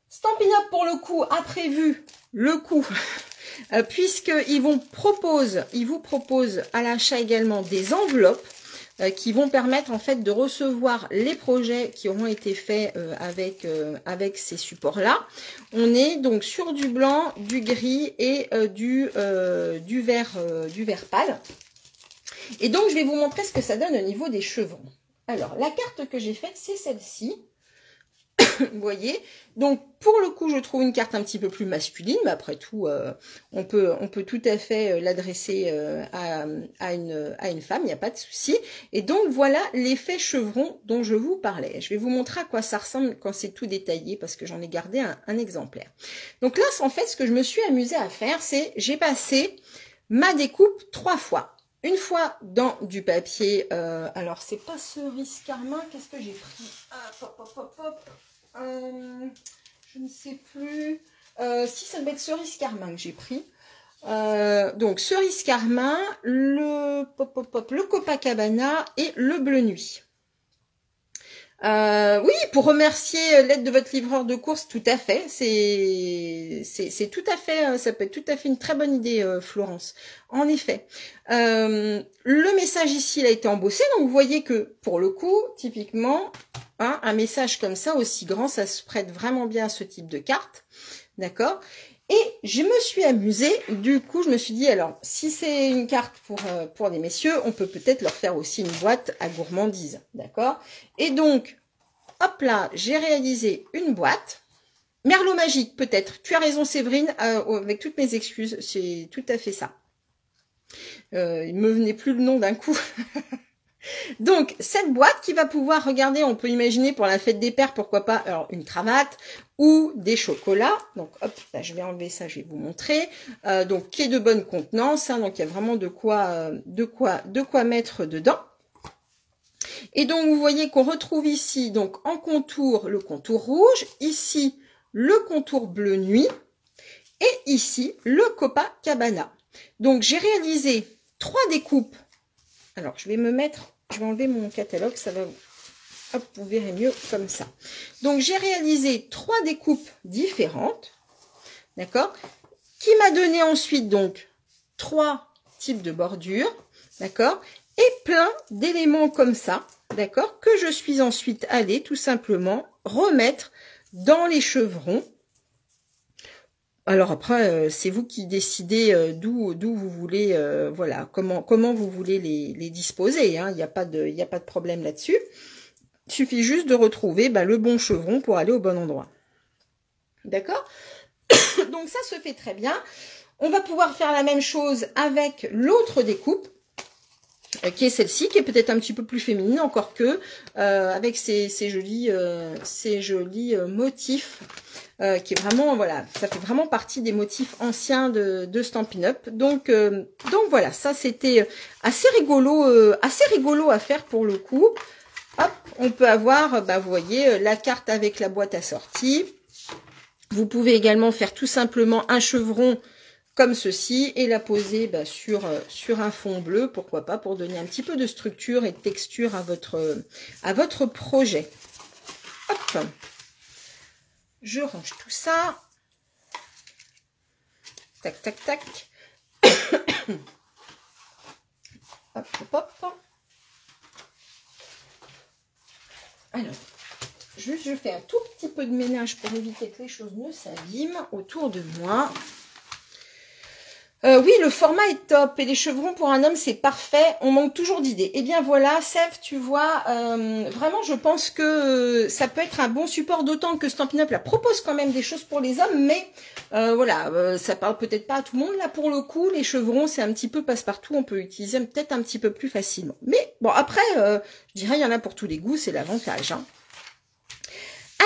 Stampin' Up pour le coup a prévu le coup puisqu'ils vous proposent à l'achat également des enveloppes qui vont permettre en fait de recevoir les projets qui auront été faits avec ces supports-là. On est donc sur du blanc, du gris et du vert pâle. Et donc je vais vous montrer ce que ça donne au niveau des chevrons. Alors la carte que j'ai faite, c'est celle-ci. Vous voyez, donc pour le coup je trouve une carte un petit peu plus masculine, mais après tout on peut tout à fait l'adresser à une femme, il n'y a pas de souci. Et donc voilà l'effet chevron dont je vous parlais. Je vais vous montrer à quoi ça ressemble quand c'est tout détaillé, parce que j'en ai gardé un exemplaire. Donc là en fait ce que je me suis amusée à faire, c'est j'ai passé ma découpe 3 fois. Une fois dans du papier, alors c'est pas cerise carmin, qu'est-ce que j'ai pris? Je ne sais plus. Si ça doit être cerise carmin que j'ai pris. Donc cerise carmin, le Copacabana et le bleu nuit. Oui, pour remercier l'aide de votre livreur de course, tout à fait. C'est tout à fait, ça peut être tout à fait une très bonne idée, Florence. En effet. Le message ici, il a été embossé, donc vous voyez que pour le coup, typiquement, hein, un message comme ça, aussi grand, ça se prête vraiment bien à ce type de carte. D'accord? Et je me suis amusée, du coup, je me suis dit, alors, si c'est une carte pour des messieurs, on peut peut-être leur faire aussi une boîte à gourmandise, d'accord? Et donc, hop là, j'ai réalisé une boîte. Merlot magique, peut-être. Tu as raison, Séverine, avec toutes mes excuses, c'est tout à fait ça. Il me venait plus le nom d'un coup. Donc, cette boîte qui va pouvoir, regarder, on peut imaginer pour la fête des pères, pourquoi pas, alors une cravate ou des chocolats. Donc, hop, là, je vais enlever ça, je vais vous montrer. Donc, qui est de bonne contenance, hein, donc il y a vraiment de quoi mettre dedans. Et donc, vous voyez qu'on retrouve ici, donc en contour, le contour rouge, ici, le contour bleu nuit, et ici, le Copacabana. Donc, j'ai réalisé 3 découpes. Alors, je vais enlever mon catalogue, ça va, hop, vous verrez mieux comme ça. Donc, j'ai réalisé 3 découpes différentes, d'accord, qui m'a donné ensuite, donc, 3 types de bordures, d'accord, et plein d'éléments comme ça, d'accord, que je suis ensuite allée, tout simplement, remettre dans les chevrons. Alors après, c'est vous qui décidez d'où vous voulez, voilà, comment vous voulez les disposer. Hein, il n'y a pas de problème là-dessus. Il suffit juste de retrouver le bon chevron pour aller au bon endroit. D'accord? Donc ça se fait très bien. On va pouvoir faire la même chose avec l'autre découpe. qui est celle-ci, qui est peut-être un petit peu plus féminine, encore que, avec ces jolis motifs, qui est vraiment, voilà, ça fait vraiment partie des motifs anciens de Stampin' Up. Donc voilà, ça c'était assez rigolo à faire pour le coup. Hop, on peut avoir, bah, vous voyez, la carte avec la boîte assortie. Vous pouvez également faire tout simplement un chevron comme ceci et la poser bah, sur un fond bleu, pourquoi pas, pour donner un petit peu de structure et de texture à votre projet. Hop, je range tout ça. Tac, tac, tac. Hop, hop, hop. Alors, juste je fais un tout petit peu de ménage pour éviter que les choses ne s'abîment autour de moi. Oui, le format est top et les chevrons pour un homme, c'est parfait. On manque toujours d'idées. Eh bien voilà, Sève, tu vois, vraiment, je pense que ça peut être un bon support, d'autant que Stampin' Up! La propose quand même des choses pour les hommes, mais voilà, ça parle peut-être pas à tout le monde. Là, pour le coup, les chevrons, c'est un petit peu passe-partout. On peut utiliser peut-être un petit peu plus facilement. Mais bon, après, je dirais, il y en a pour tous les goûts, c'est l'avantage, hein.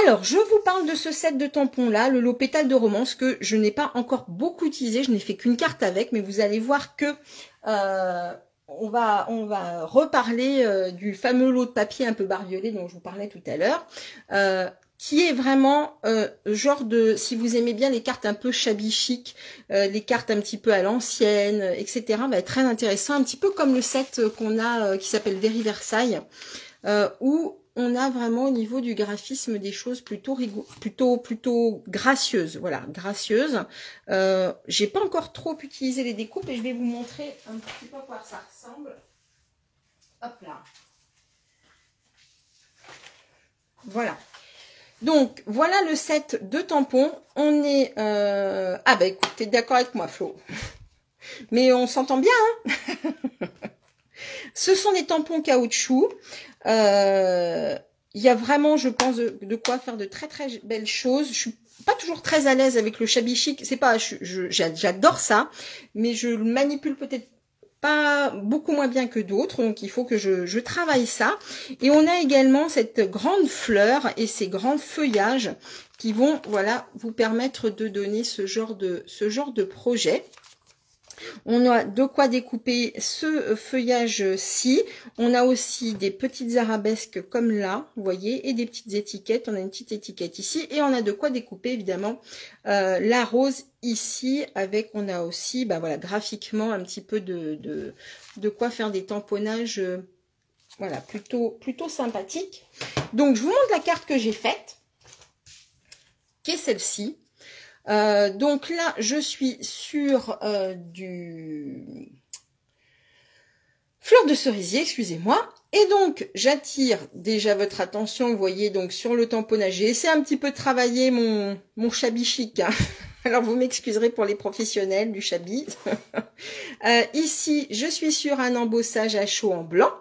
Alors, je vous parle de ce set de tampons là, le lot pétale de romance, que je n'ai pas encore beaucoup utilisé, je n'ai fait qu'une carte avec, mais vous allez voir que on va reparler du fameux lot de papier un peu bariolé dont je vous parlais tout à l'heure, qui est vraiment genre de, si vous aimez bien les cartes un peu shabby chic, les cartes un petit peu à l'ancienne, etc., va être très intéressant, un petit peu comme le set qu'on a qui s'appelle Very Versailles, où on a vraiment au niveau du graphisme des choses plutôt gracieuses. Voilà, gracieuses. J'ai pas encore trop utilisé les découpes et je vais vous montrer un petit peu à quoi ça ressemble. Hop là. Voilà. Donc, voilà le set de tampons. On est... Ah bah écoute, t'es d'accord avec moi, Flo. Mais on s'entend bien, hein. Ce sont des tampons caoutchouc. Il y a vraiment, je pense, de quoi faire de très très belles choses. Je suis pas toujours très à l'aise avec le shabby chic. C'est pas, j'adore ça, mais je le manipule peut-être pas beaucoup moins bien que d'autres. Donc il faut que je travaille ça. Et on a également cette grande fleur et ces grands feuillages qui vont, voilà, vous permettre de donner ce genre de projet. On a de quoi découper ce feuillage-ci. On a aussi des petites arabesques comme là, vous voyez, et des petites étiquettes. On a une petite étiquette ici. Et on a de quoi découper, évidemment, la rose ici. Avec, on a aussi, ben voilà, graphiquement, un petit peu de quoi faire des tamponnages, voilà, plutôt sympathiques. Donc, je vous montre la carte que j'ai faite, qui est celle-ci. Donc là, je suis sur du fleur de cerisier, excusez-moi. Et donc, j'attire déjà votre attention, vous voyez, donc sur le tamponnage. J'ai essayé un petit peu de travailler mon shabby chic, hein. Alors, vous m'excuserez pour les professionnels du shabby. Ici, je suis sur un embossage à chaud en blanc.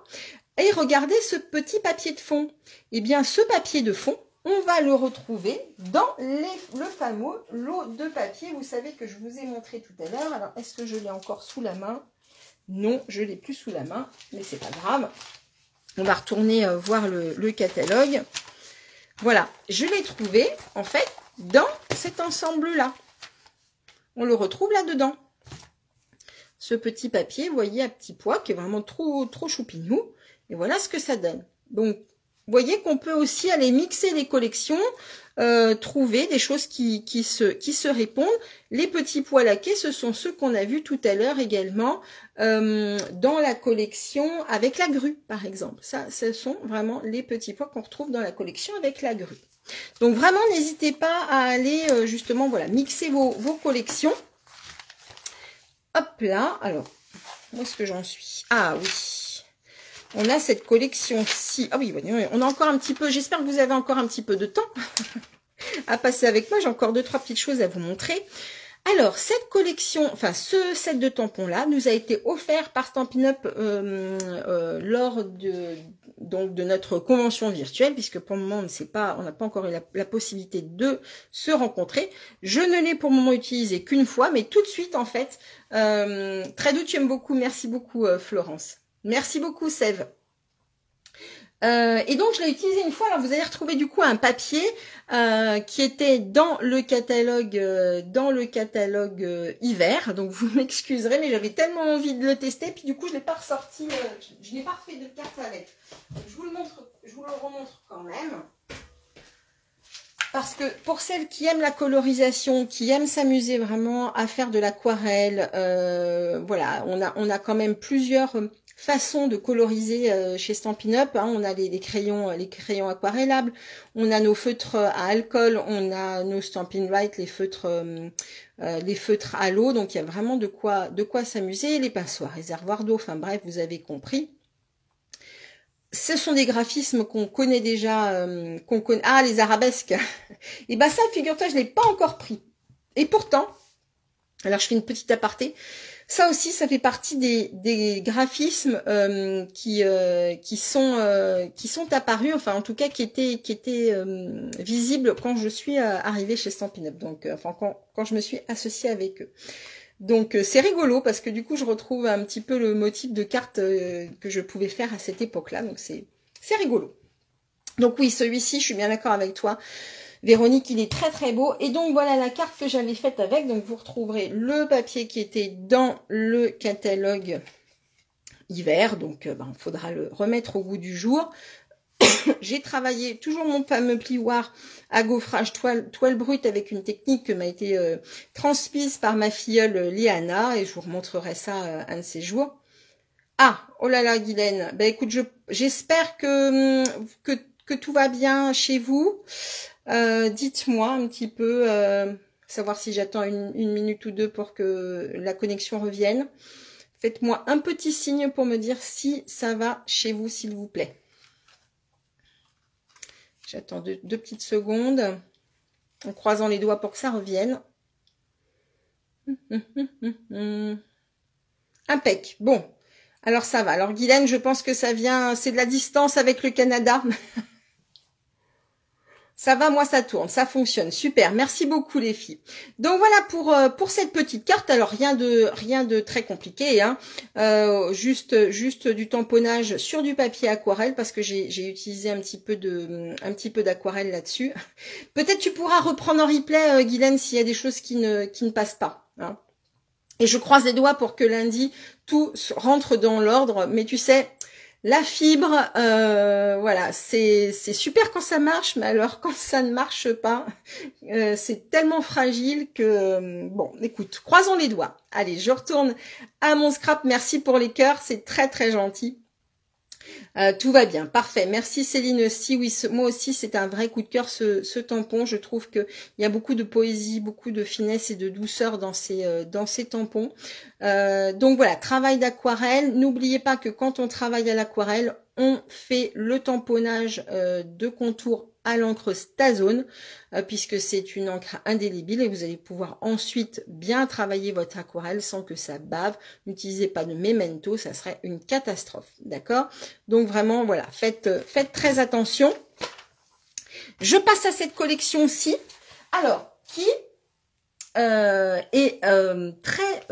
Et regardez ce petit papier de fond. Eh bien, ce papier de fond, on va le retrouver dans le fameux lot de papier. Vous savez que je vous ai montré tout à l'heure. Alors, est-ce que je l'ai encore sous la main? Non, je ne l'ai plus sous la main, mais c'est pas grave. On va retourner voir le catalogue. Voilà, je l'ai trouvé, en fait, dans cet ensemble-là. On le retrouve là-dedans. Ce petit papier, vous voyez, à petit pois, qui est vraiment trop choupignou. Et voilà ce que ça donne. Donc, vous voyez qu'on peut aussi aller mixer les collections, trouver des choses qui se répondent. Les petits pois laqués, ce sont ceux qu'on a vus tout à l'heure également dans la collection avec la grue, par exemple. Ça, ce sont vraiment les petits pois qu'on retrouve dans la collection avec la grue. Donc vraiment, n'hésitez pas à aller justement, voilà, mixer vos collections. Hop là, alors, où est-ce que j'en suis? Ah oui. On a cette collection-ci. Ah oui, on a encore un petit peu, j'espère que vous avez encore un petit peu de temps à passer avec moi. J'ai encore 2-3 petites choses à vous montrer. Alors, cette collection, enfin, ce set de tampons-là nous a été offert par Stampin' Up lors de notre convention virtuelle, puisque pour le moment, on n'a pas encore eu la possibilité de se rencontrer. Je ne l'ai pour le moment utilisé qu'une fois, mais tout de suite, en fait, très doux, tu aimes beaucoup. Merci beaucoup, Florence. Merci beaucoup, Sève. Et donc, je l'ai utilisé une fois. Alors, vous allez retrouver du coup un papier qui était dans le catalogue hiver. Donc, vous m'excuserez, mais j'avais tellement envie de le tester. Puis du coup, je l'ai pas ressorti. Je n'ai pas refait de carte avec. Donc, je vous le remontre quand même. Parce que pour celles qui aiment la colorisation, qui aiment s'amuser vraiment à faire de l'aquarelle, voilà, on a quand même plusieurs façons de coloriser chez Stampin' Up. Hein. On a les crayons aquarellables, on a nos feutres à alcool, on a nos Stampin' Write, les feutres à l'eau. Donc il y a vraiment de quoi s'amuser. Les pinceaux à réservoir d'eau. Enfin bref, vous avez compris. Ce sont des graphismes qu'on connaît déjà, Ah, les arabesques. Et ben ça, figure-toi, je l'ai pas encore pris. Et pourtant, alors je fais une petite aparté, ça aussi, ça fait partie des graphismes qui sont apparus, enfin en tout cas qui étaient visibles quand je suis arrivée chez Stampin' Up. Donc, enfin quand je me suis associée avec eux. Donc c'est rigolo parce que du coup je retrouve un petit peu le motif de carte que je pouvais faire à cette époque-là. Donc c'est rigolo. Donc oui, celui-ci, je suis bien d'accord avec toi, Véronique, il est très très beau. Et donc voilà la carte que j'avais faite avec. Donc vous retrouverez le papier qui était dans le catalogue hiver. Donc il faudra le remettre au goût du jour. J'ai travaillé toujours mon fameux plioir à gaufrage toile brute avec une technique qui m'a été transmise par ma filleule Léana et je vous remontrerai ça un de ces jours. Ah, oh là là, Guylaine, ben écoute, j'espère que tout va bien chez vous. Dites-moi un petit peu, savoir si j'attends une minute ou deux pour que la connexion revienne. Faites-moi un petit signe pour me dire si ça va chez vous, s'il vous plaît. J'attends deux petites secondes en croisant les doigts pour que ça revienne. Impec. Bon, alors ça va. Alors Guylaine, je pense que ça vient, c'est de la distance avec le Canada. Ça va, moi ça tourne, ça fonctionne, super, merci beaucoup les filles. Donc voilà pour cette petite carte. Alors rien de très compliqué, hein. Juste du tamponnage sur du papier aquarelle parce que j'ai utilisé un petit peu d'aquarelle là-dessus. Peut-être tu pourras reprendre en replay, Guylaine, s'il y a des choses qui ne passent pas. Hein. Et je croise les doigts pour que lundi tout rentre dans l'ordre. Mais tu sais, la fibre, voilà, c'est super quand ça marche, mais alors quand ça ne marche pas, c'est tellement fragile que, bon, écoute, croisons les doigts. Allez, je retourne à mon scrap. Merci pour les cœurs, c'est très très gentil. Tout va bien, parfait. Merci Céline aussi. Oui, moi aussi, c'est un vrai coup de cœur ce tampon. Je trouve qu'il y a beaucoup de poésie, beaucoup de finesse et de douceur dans ces tampons. Donc voilà, travail d'aquarelle. N'oubliez pas que quand on travaille à l'aquarelle, on fait le tamponnage de contour à l'encre Stazone, puisque c'est une encre indélébile et vous allez pouvoir ensuite bien travailler votre aquarelle sans que ça bave. N'utilisez pas de memento, ça serait une catastrophe, d'accord? Donc vraiment, voilà, faites très attention. Je passe à cette collection-ci, alors, qui est très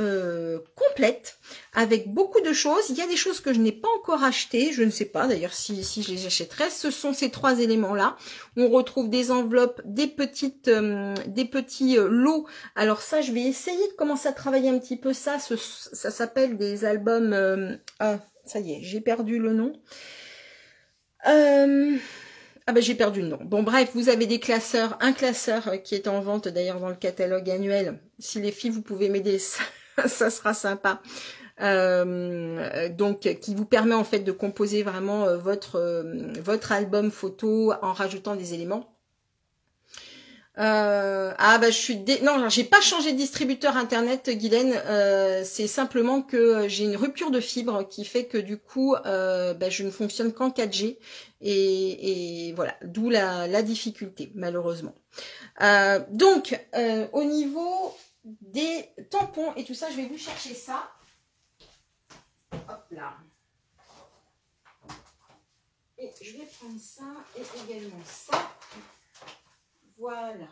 complète, avec beaucoup de choses. Il y a des choses que je n'ai pas encore achetées, je ne sais pas d'ailleurs si je les achèterai. Ce sont ces trois éléments-là. On retrouve des enveloppes, des petits lots. Alors ça, je vais essayer de commencer à travailler un petit peu ça. Ça s'appelle des albums... ça y est, j'ai perdu le nom. Ah ben j'ai perdu le nom. Bon bref, vous avez des classeurs, un classeur qui est en vente d'ailleurs dans le catalogue annuel. Si les filles vous pouvez m'aider, ça sera sympa. Donc qui vous permet en fait de composer vraiment votre album photo en rajoutant des éléments. Non, j'ai pas changé de distributeur internet, Guylaine. C'est simplement que j'ai une rupture de fibre qui fait que du coup, je ne fonctionne qu'en 4G et voilà, d'où la difficulté malheureusement. Donc, au niveau des tampons et tout ça, je vais vous chercher ça. Hop là. Et je vais prendre ça et également ça. Voilà.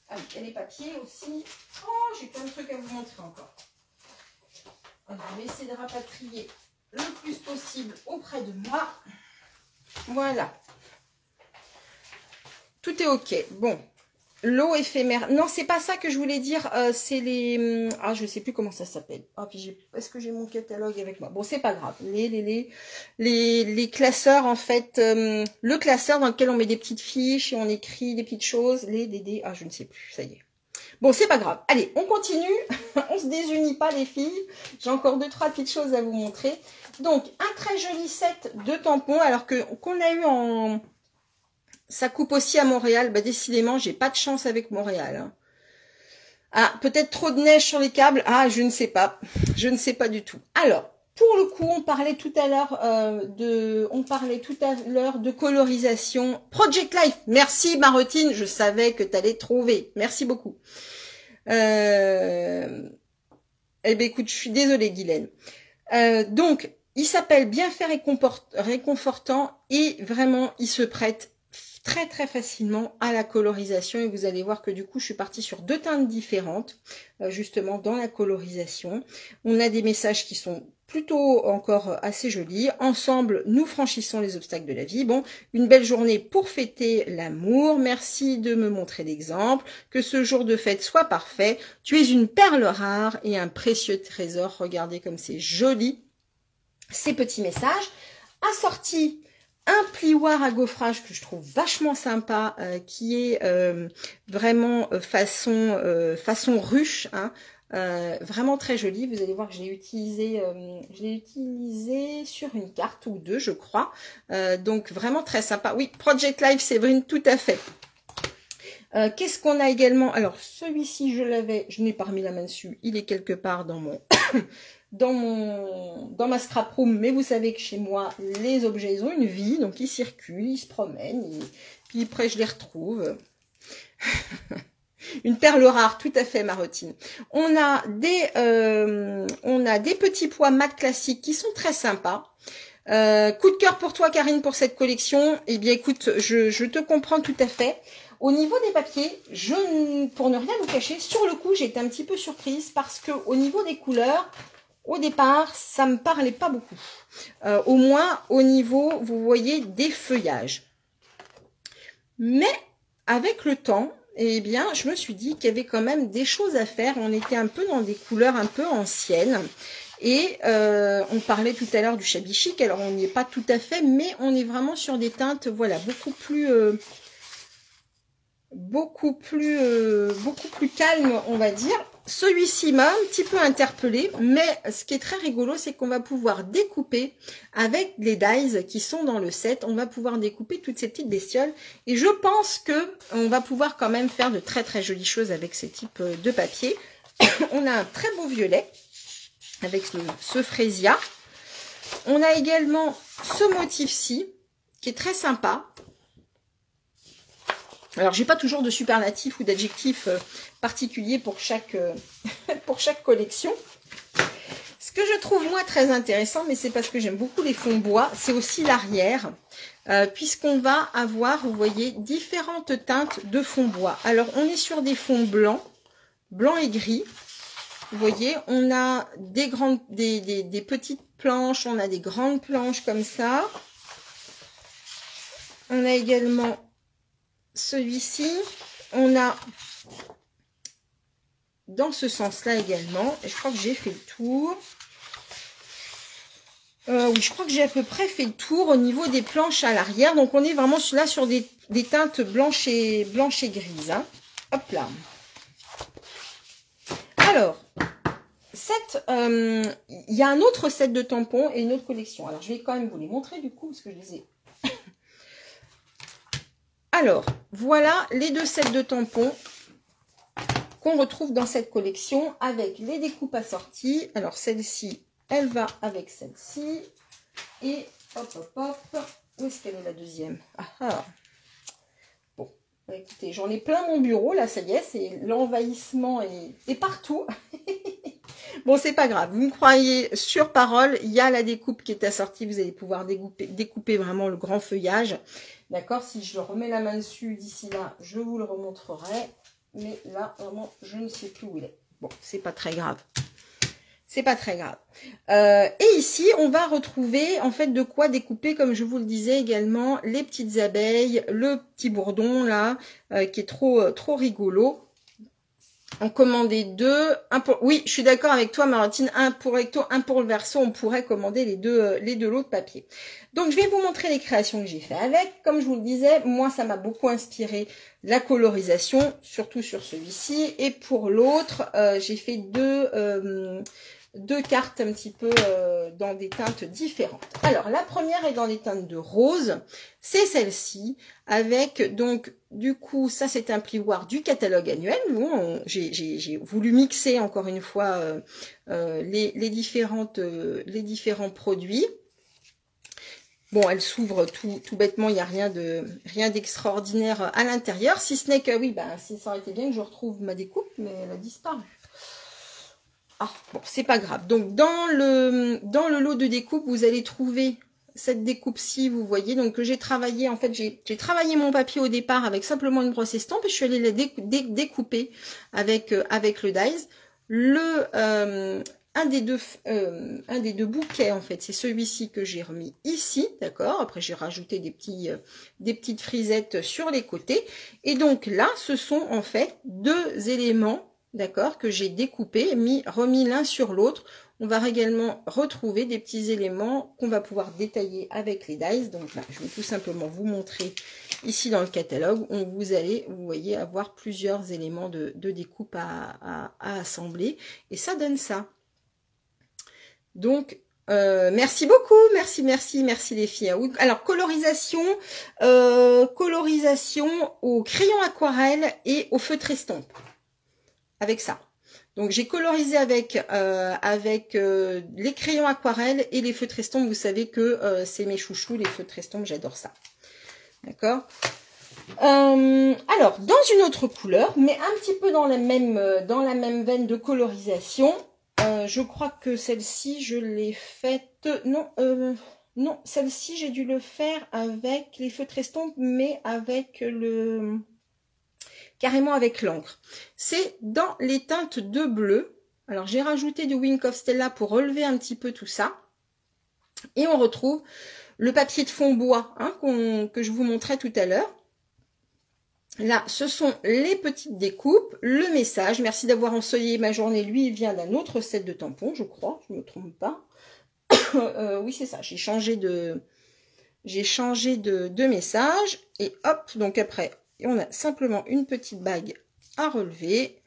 Ah oui, il y a les papiers aussi. Oh, j'ai plein de trucs à vous montrer encore. Alors, je vais essayer de rapatrier le plus possible auprès de moi. Voilà. Tout est ok. Bon. L'eau éphémère. Non, c'est pas ça que je voulais dire. C'est les... Ah, je sais plus comment ça s'appelle. Ah, puis est-ce que j'ai mon catalogue avec moi? Bon, c'est pas grave. Les classeurs, en fait. Le classeur dans lequel on met des petites fiches et on écrit des petites choses. Ah, je ne sais plus. Ça y est. Bon, c'est pas grave. Allez, on continue. On se désunit pas, les filles. J'ai encore 2-3 petites choses à vous montrer. Donc, un très joli set de tampons. Alors qu'on a eu en... Ça coupe aussi à Montréal. Bah, décidément, j'ai pas de chance avec Montréal. Hein. Ah, peut-être trop de neige sur les câbles. Ah, je ne sais pas. Je ne sais pas du tout. Alors, pour le coup, on parlait tout à l'heure de colorisation. Project Life. Merci, Marotine. Je savais que tu allais trouver. Merci beaucoup. Eh ben, écoute, je suis désolée, Guylaine. Donc, il s'appelle Bien faire et réconfortant et vraiment, il se prête très très facilement à la colorisation et vous allez voir que du coup je suis partie sur 2 teintes différentes justement dans la colorisation. On a des messages qui sont plutôt encore assez jolis. Ensemble, nous franchissons les obstacles de la vie. Bon, une belle journée pour fêter l'amour. Merci de me montrer l'exemple. Que ce jour de fête soit parfait. Tu es une perle rare et un précieux trésor. Regardez comme c'est joli. Ces petits messages assortis un plioir à gaufrage que je trouve vachement sympa, qui est vraiment façon ruche, hein, vraiment très joli. Vous allez voir que je l'ai utilisé sur une carte ou 2, je crois. Donc vraiment très sympa. Oui, Project Life, Séverine, tout à fait. Qu'est-ce qu'on a également? Alors celui-ci, je n'ai pas remis la main dessus. Il est quelque part dans mon dans ma scrap room, mais vous savez que chez moi, les objets, ils ont une vie, donc ils circulent, ils se promènent, puis après je les retrouve. Une perle rare, tout à fait, Marotine. On a des petits pois mat classiques qui sont très sympas. Coup de cœur pour toi, Karine, pour cette collection. Eh bien, écoute, je te comprends tout à fait. Au niveau des papiers, pour ne rien vous cacher, sur le coup, j'ai été un petit peu surprise parce que au niveau des couleurs, au départ, ça me parlait pas beaucoup. Au moins, au niveau, vous voyez, des feuillages. Mais, avec le temps, eh bien, je me suis dit qu'il y avait quand même des choses à faire. On était un peu dans des couleurs un peu anciennes. Et on parlait tout à l'heure du shabby chic. Alors, on n'y est pas tout à fait, mais on est vraiment sur des teintes, voilà, beaucoup plus calme, on va dire. Celui-ci m'a un petit peu interpellé, mais ce qui est très rigolo, c'est qu'on va pouvoir découper avec les dies qui sont dans le set, on va pouvoir découper toutes ces petites bestioles et je pense que on va pouvoir quand même faire de très très jolies choses avec ces types de papier. On a un très beau violet avec ce frésia. On a également ce motif-ci qui est très sympa. Alors, j'ai pas toujours de superlatifs ou d'adjectifs particuliers pour chaque collection. Ce que je trouve, moi, très intéressant, mais c'est parce que j'aime beaucoup les fonds bois, c'est aussi l'arrière, puisqu'on va avoir, vous voyez, différentes teintes de fonds bois. Alors, on est sur des fonds blancs et gris. Vous voyez, on a des petites planches, on a des grandes planches comme ça. On a également celui-ci, on a dans ce sens-là également, et je crois que j'ai fait le tour. Oui, je crois que j'ai à peu près fait le tour au niveau des planches à l'arrière. Donc, on est vraiment là sur des teintes blanches et grises. Hein. Hop là. Alors, il y a un autre set de tampons et une autre collection. Alors, je vais quand même vous les montrer du coup, parce que je les ai... Alors, voilà les 2 sets de tampons qu'on retrouve dans cette collection avec les découpes assorties. Alors, celle-ci, elle va avec celle-ci. Et hop, hop, hop. Où est-ce qu'elle est la deuxième? Ah, ah. Bon, écoutez, j'en ai plein mon bureau. Là, ça y est, c'est l'envahissement est partout. Bon, c'est pas grave. Vous me croyez sur parole. Il y a la découpe qui est assortie. Vous allez pouvoir découper vraiment le grand feuillage. D'accord, si je remets la main dessus d'ici là, je vous le remontrerai. Mais là, vraiment, je ne sais plus où il est. Bon, c'est pas très grave. c'est pas très grave. Et ici, on va retrouver en fait de quoi découper, comme je vous le disais également, les petites abeilles, le petit bourdon là, qui est trop rigolo. En commander deux. Oui, je suis d'accord avec toi, Martine. Un pour recto, un pour le verso. On pourrait commander les deux lots de papier. Donc, je vais vous montrer les créations que j'ai fait avec. Comme je vous le disais, moi, ça m'a beaucoup inspiré la colorisation, surtout sur celui-ci. Et pour l'autre, j'ai fait deux cartes un petit peu dans des teintes différentes. Alors, la première est dans des teintes de rose. C'est celle-ci, avec donc, du coup, ça c'est un plioir du catalogue annuel. Bon, j'ai voulu mixer encore une fois les différents produits. Bon, elle s'ouvre tout bêtement, il n'y a rien d'extraordinaire à l'intérieur, si ce n'est que, oui, ben, ça aurait été bien que je retrouve ma découpe, mais elle a disparu. Ah, bon, c'est pas grave. Donc, dans le lot de découpe, vous allez trouver cette découpe-ci, vous voyez, donc que j'ai travaillé, en fait, j'ai travaillé mon papier au départ avec simplement une brosse estampe, et je suis allée la découper avec le dies. Un des deux bouquets, en fait, c'est celui-ci que j'ai remis ici, d'accord. Après, j'ai rajouté des petites frisettes sur les côtés. Et donc là, ce sont en fait deux éléments, d'accord, que j'ai découpés, remis l'un sur l'autre. On va également retrouver des petits éléments qu'on va pouvoir détailler avec les dies. Donc là, je vais tout simplement vous montrer ici dans le catalogue. Vous allez, vous voyez, avoir plusieurs éléments de découpe à assembler. Et ça donne ça. Donc, merci beaucoup, merci les filles. Alors, colorisation au crayon aquarelle et au feutre estompe. Avec ça. Donc, j'ai colorisé avec les crayons aquarelle et les feutres estampes. Vous savez que c'est mes chouchous, les feutres estampes, j'adore ça. D'accord. Alors, dans une autre couleur, mais un petit peu dans la même veine de colorisation, je crois que celle-ci, je l'ai faite... Non, non, celle-ci, j'ai dû le faire avec les feutres estampes, mais avec carrément avec l'encre. C'est dans les teintes de bleu. Alors, j'ai rajouté du Wink of Stella pour relever un petit peu tout ça. Et on retrouve le papier de fond bois hein, que je vous montrais tout à l'heure. Là, ce sont les petites découpes, le message. Merci d'avoir ensoleillé ma journée. Lui, il vient d'un autre set de tampons, je crois. Je ne me trompe pas. Oui, c'est ça. J'ai changé de message. Et hop, donc après, on a simplement une petite bague à relever.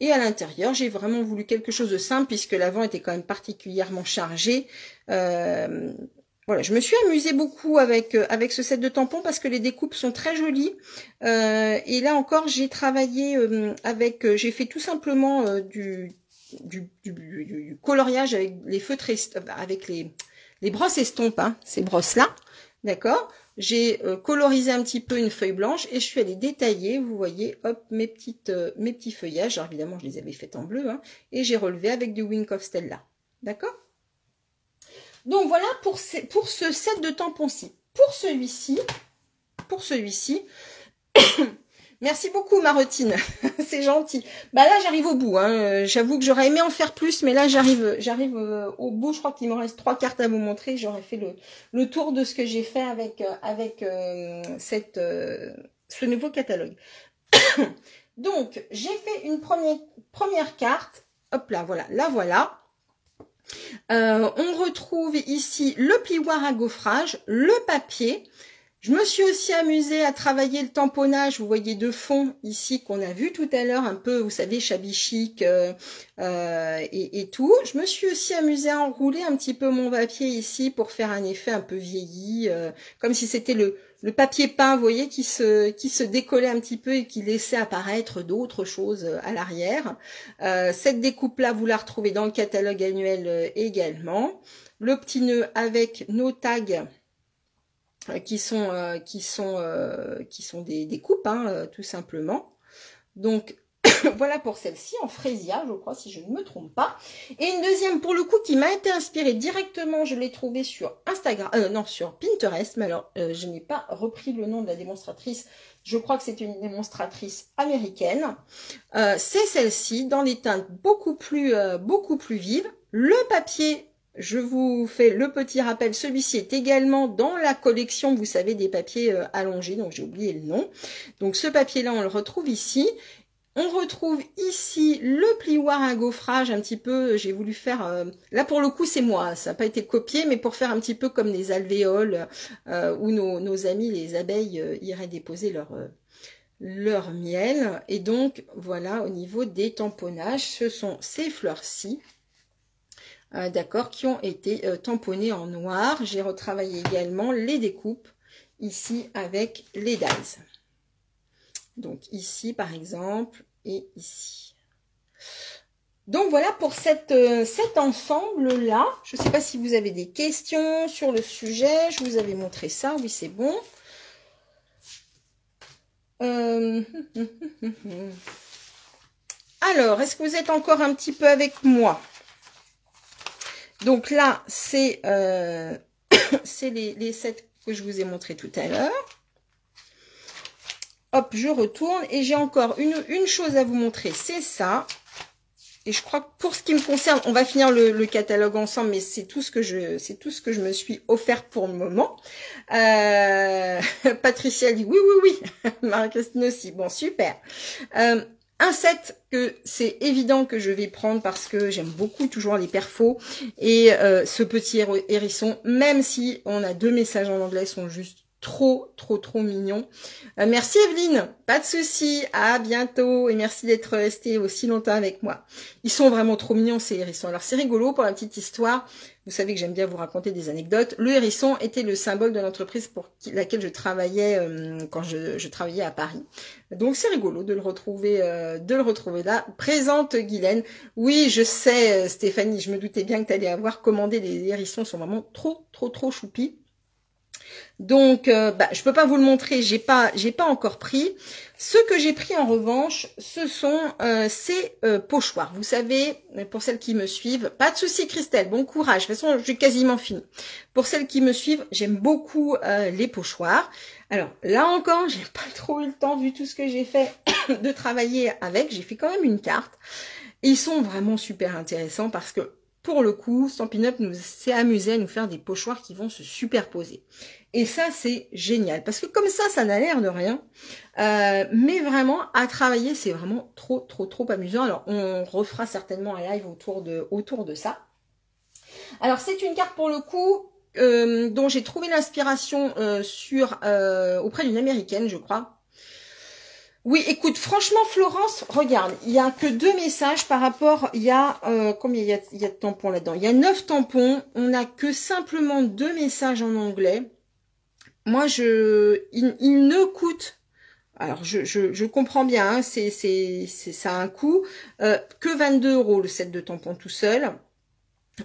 Et à l'intérieur, j'ai vraiment voulu quelque chose de simple puisque l'avant était quand même particulièrement chargé. Voilà, je me suis amusée beaucoup avec ce set de tampons parce que les découpes sont très jolies. Et là encore, j'ai travaillé j'ai fait tout simplement du coloriage avec les feutres, avec les brosses estompes, hein, ces brosses-là, d'accord. J'ai colorisé un petit peu une feuille blanche et je suis allée détailler, vous voyez, hop, mes petits feuillages. Alors évidemment, je les avais faits en bleu, hein, et j'ai relevé avec du Wink of Stella, d'accord. Donc voilà pour ce set de tampons-ci. Pour celui-ci, merci beaucoup Marotine, c'est gentil. Bah là j'arrive au bout, hein. J'avoue que j'aurais aimé en faire plus, mais là j'arrive au bout. Je crois qu'il me reste 3 cartes à vous montrer. J'aurais fait le tour de ce que j'ai fait avec ce nouveau catalogue. Donc j'ai fait une première carte. Hop là, voilà, la voilà. On retrouve ici le plioir à gaufrage, le papier. Je me suis aussi amusée à travailler le tamponnage, vous voyez, de fond ici qu'on a vu tout à l'heure, un peu, vous savez, shabby chic et tout. Je me suis aussi amusée à enrouler un petit peu mon papier ici pour faire un effet un peu vieilli, comme si c'était le papier peint, vous voyez, qui se décollait un petit peu et qui laissait apparaître d'autres choses à l'arrière. Cette découpe-là, vous la retrouvez dans le catalogue annuel également. Le petit nœud avec nos tags qui sont des coupes, hein, tout simplement. Donc, Voilà pour celle-ci, en frésia, je crois, si je ne me trompe pas. Et une deuxième, pour le coup, qui m'a été inspirée directement, je l'ai trouvée sur Instagram, non, sur Pinterest, mais alors, je n'ai pas repris le nom de la démonstratrice. Je crois que c'est une démonstratrice américaine. C'est celle-ci, dans des teintes beaucoup plus vives. Le papier, je vous fais le petit rappel, celui-ci est également dans la collection, vous savez, des papiers allongés, donc j'ai oublié le nom. Donc ce papier-là, on le retrouve ici. On retrouve ici le plioir à gaufrage, un petit peu, j'ai voulu faire, là pour le coup c'est moi, ça n'a pas été copié, mais pour faire un petit peu comme des alvéoles, où nos amis les abeilles iraient déposer leur miel. Et donc voilà, au niveau des tamponnages, ce sont ces fleurs-ci, d'accord, qui ont été tamponnées en noir. J'ai retravaillé également les découpes, ici avec les dies. Donc ici par exemple, et ici. Donc voilà pour cet ensemble-là. Je ne sais pas si vous avez des questions sur le sujet. Je vous avais montré ça. Oui, c'est bon. Alors, est-ce que vous êtes encore un petit peu avec moi? Donc là, c'est les sets que je vous ai montrés tout à l'heure. Hop, je retourne et j'ai encore une chose à vous montrer, c'est ça. Et je crois que pour ce qui me concerne, on va finir le catalogue ensemble, mais c'est tout ce que je me suis offert pour le moment. Patricia dit oui, oui, oui. Marie-Christine aussi. Bon, super. Un set que c'est évident que je vais prendre parce que j'aime beaucoup toujours les perfos. Et ce petit hérisson, même si on a 2 messages en anglais, sont juste trop mignons. Merci Evelyne, pas de souci, à bientôt et merci d'être resté aussi longtemps avec moi. Ils sont vraiment trop mignons ces hérissons. Alors c'est rigolo pour la petite histoire. Vous savez que j'aime bien vous raconter des anecdotes. Le hérisson était le symbole de l'entreprise pour laquelle je travaillais quand je travaillais à Paris. Donc c'est rigolo de le retrouver là. Présente Guylaine. Oui, je sais Stéphanie, je me doutais bien que tu allais avoir commandé des hérissons. Ils sont vraiment trop choupis. Donc, je peux pas vous le montrer, j'ai pas encore pris. Ce que j'ai pris en revanche, ce sont ces pochoirs. Vous savez, pour celles qui me suivent, pas de souci Christelle, bon courage. De toute façon, j'ai quasiment fini. Pour celles qui me suivent, j'aime beaucoup les pochoirs. Alors là encore, j'ai pas trop eu le temps vu tout ce que j'ai fait de travailler avec. J'ai fait quand même une carte. Et ils sont vraiment super intéressants parce que pour le coup, Stampin' Up s'est amusé à nous faire des pochoirs qui vont se superposer. Et ça, c'est génial. Parce que comme ça n'a l'air de rien. Mais vraiment, à travailler, c'est vraiment trop amusant. Alors, on refera certainement un live autour de ça. Alors, c'est une carte pour le coup dont j'ai trouvé l'inspiration auprès d'une américaine, je crois. Oui, écoute, franchement, Florence, regarde, il n'y a que 2 messages par rapport, il y a, combien il y a de tampons là-dedans? Il y a 9 tampons, on n'a que simplement 2 messages en anglais. Moi, il ne coûte, alors je comprends bien, hein, ça a un coût, que 22 € le set de tampons tout seul.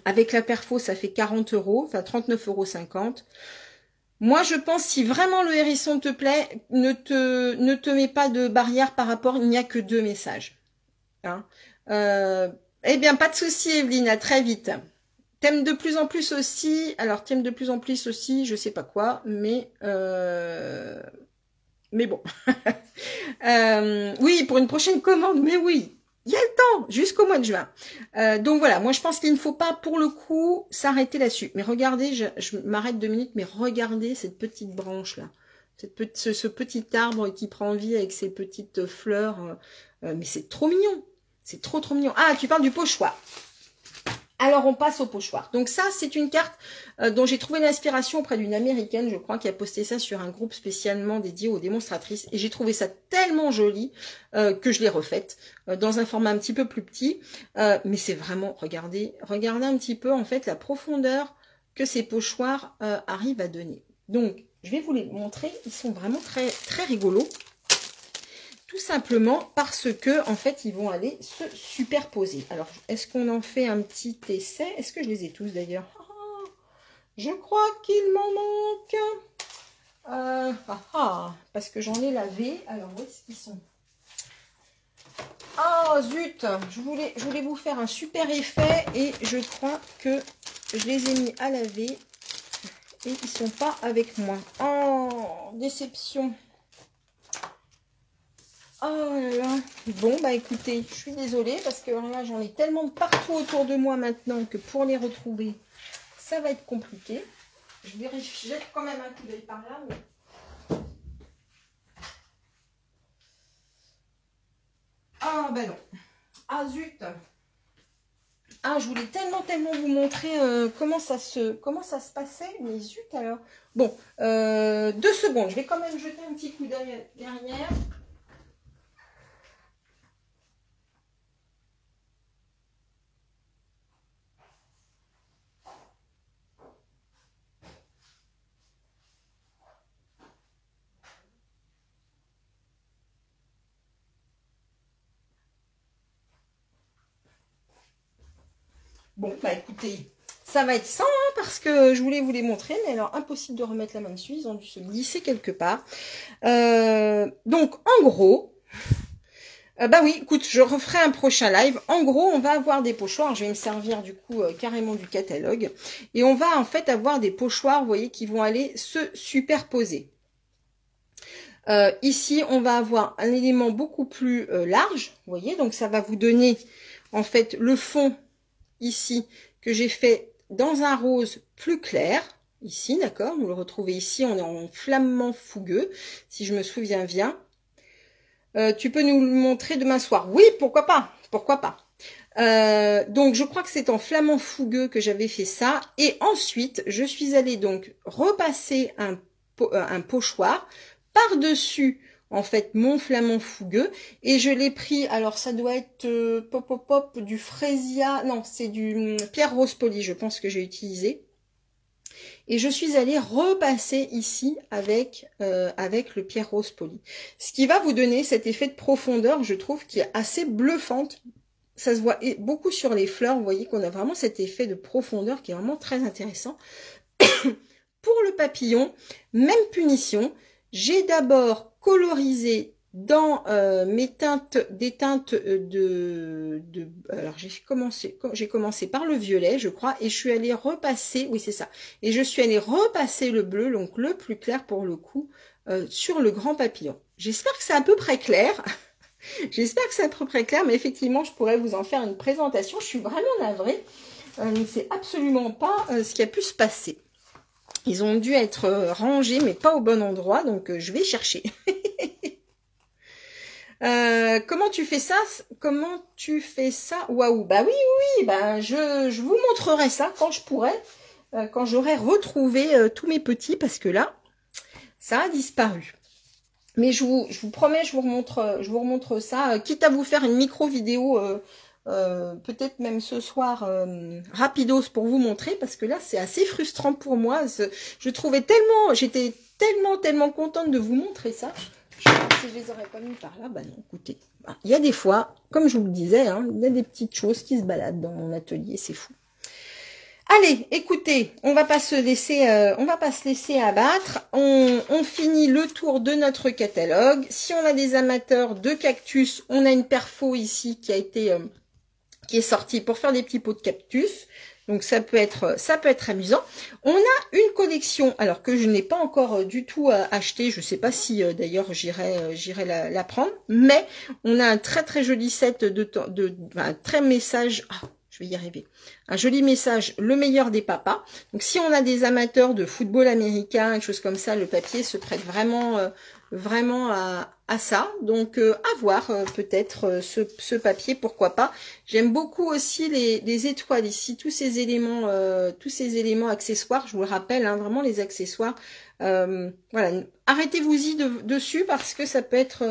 Avec la perfo, ça fait 40 €, enfin 39,50 €. Moi, je pense, si vraiment le hérisson te plaît, ne te mets pas de barrière par rapport, il n'y a que 2 messages. Hein. Eh bien, pas de souci, Evelyne, à très vite. T'aimes de plus en plus aussi, alors t'aimes de plus en plus aussi, je sais pas quoi, mais bon. Oui, pour une prochaine commande, mais oui. Il y a le temps, jusqu'au mois de juin. Donc voilà, moi je pense qu'il ne faut pas pour le coup s'arrêter là-dessus. Mais regardez, je m'arrête 2 minutes, mais regardez cette petite branche là. Ce petit arbre qui prend vie avec ses petites fleurs. Mais c'est trop mignon. C'est trop mignon. Ah, tu parles du pochoir. Alors, on passe au pochoir. Donc ça, c'est une carte dont j'ai trouvé l'inspiration auprès d'une américaine, je crois, qui a posté ça sur un groupe spécialement dédié aux démonstratrices. Et j'ai trouvé ça tellement joli que je l'ai refaite dans un format un petit peu plus petit. Mais c'est vraiment, regardez un petit peu, en fait, la profondeur que ces pochoirs arrivent à donner. Donc, je vais vous les montrer. Ils sont vraiment très rigolos. Tout simplement parce que, en fait, ils vont aller se superposer. Alors, est-ce qu'on en fait un petit essai? Est-ce que je les ai tous d'ailleurs? Je crois qu'il m'en manque. Parce que j'en ai lavé. Alors, où est-ce qu'ils sont? Oh zut, je voulais vous faire un super effet et je crois que je les ai mis à laver et ils sont pas avec moi. Oh, déception. Oh là là. Bon, bah écoutez, je suis désolée parce que là, j'en ai tellement de partout autour de moi maintenant que pour les retrouver, ça va être compliqué. Je jette quand même un coup d'œil par là. Mais... ah bah non. Ah zut. Ah, je voulais tellement vous montrer comment ça se passait. Mais zut alors. Bon, 2 secondes. Je vais quand même jeter un petit coup d'œil derrière. Bon, bah écoutez, ça va être sans, hein, parce que je voulais vous les montrer, mais alors impossible de remettre la main dessus, ils ont dû se glisser quelque part. Donc, en gros, bah oui, écoute, je referai un prochain live. En gros, on va avoir des pochoirs, je vais me servir du coup carrément du catalogue, et on va en fait avoir des pochoirs, vous voyez, qui vont aller se superposer. Ici, on va avoir un élément beaucoup plus large, vous voyez, donc ça va vous donner en fait le fond ici que j'ai fait dans un rose plus clair, ici, d'accord, vous le retrouvez ici, on est en flamant fougueux, si je me souviens bien. Tu peux nous le montrer demain soir? Oui, pourquoi pas, pourquoi pas. Donc je crois que c'est en flamant fougueux que j'avais fait ça, et ensuite je suis allée donc repasser un pochoir par-dessus en fait mon flamant fougueux, et je l'ai pris, alors ça doit être pop du Fresia, non c'est du Pierre Rose Poli, je pense que j'ai utilisé, et je suis allée repasser ici avec le Pierre Rose Poli, ce qui va vous donner cet effet de profondeur, je trouve, qui est assez bluffante. Ça se voit beaucoup sur les fleurs, vous voyez qu'on a vraiment cet effet de profondeur qui est vraiment très intéressant. Pour le papillon, même punition, j'ai d'abord colorisé dans mes teintes, des teintes alors j'ai commencé par le violet, je crois, et je suis allée repasser, oui c'est ça, et je suis allée repasser le bleu, donc le plus clair pour le coup, sur le grand papillon. J'espère que c'est à peu près clair. J'espère que c'est à peu près clair, mais effectivement, je pourrais vous en faire une présentation. Je suis vraiment navrée. C'est absolument pas ce qui a pu se passer. Ils ont dû être rangés, mais pas au bon endroit, donc je vais chercher. Comment tu fais ça? Comment tu fais ça? Waouh, bah oui, bah je vous montrerai ça quand je pourrai, quand j'aurai retrouvé tous mes petits, parce que là, ça a disparu. Mais je vous promets, je vous remontre ça, quitte à vous faire une micro vidéo, peut-être même ce soir, rapidos pour vous montrer, parce que là c'est assez frustrant pour moi. J'étais tellement contente de vous montrer ça. Je sais pas si je les aurais pas mis par là, bah non, écoutez, il y a des fois, comme je vous le disais, hein, il y a des petites choses qui se baladent dans mon atelier, c'est fou. Allez, écoutez, on va pas se laisser abattre. On finit le tour de notre catalogue. Si on a des amateurs de cactus, on a une perfo ici qui est sortie pour faire des petits pots de cactus. Donc ça peut être amusant. On a une collection, alors que je n'ai pas encore du tout acheté. Je sais pas si d'ailleurs j'irai la prendre, mais on a un très joli set un très message. Oh, je vais y arriver. Un joli message, le meilleur des papas. Donc, si on a des amateurs de football américain, quelque chose comme ça, le papier se prête vraiment à ça. Donc, à voir peut-être ce papier, pourquoi pas. J'aime beaucoup aussi les étoiles ici, tous ces éléments accessoires. Je vous le rappelle, hein, vraiment les accessoires. Voilà, arrêtez-vous-y dessus parce que ça peut être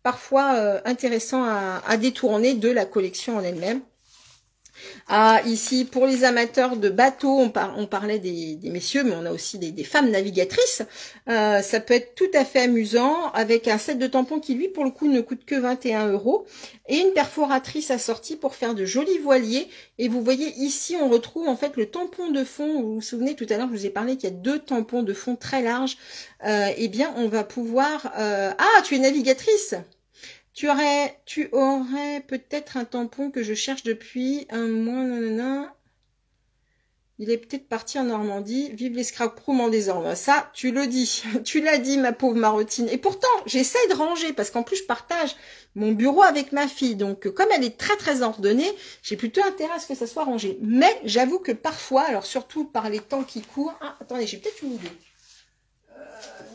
parfois intéressant à détourner de la collection en elle-même. Ah, ici, pour les amateurs de bateaux, on parlait des messieurs, mais on a aussi des femmes navigatrices. Ça peut être tout à fait amusant, avec un set de tampons qui, lui, pour le coup, ne coûte que 21 € et une perforatrice assortie pour faire de jolis voiliers. Et vous voyez, ici, on retrouve en fait le tampon de fond. Vous vous souvenez, tout à l'heure, je vous ai parlé qu'il y a 2 tampons de fond très larges. Eh bien, on va pouvoir... Ah, tu es navigatrice ? Tu aurais peut-être un tampon que je cherche depuis un mois, nanana. Il est peut-être parti en Normandie. Vive les scrap rooms en désordre. Ça, tu le dis. Tu l'as dit, ma pauvre Marotine. Et pourtant, j'essaie de ranger parce qu'en plus, je partage mon bureau avec ma fille. Donc, comme elle est très, très ordonnée, j'ai plutôt intérêt à ce que ça soit rangé. Mais j'avoue que parfois, alors surtout par les temps qui courent... Ah, attendez, j'ai peut-être une idée.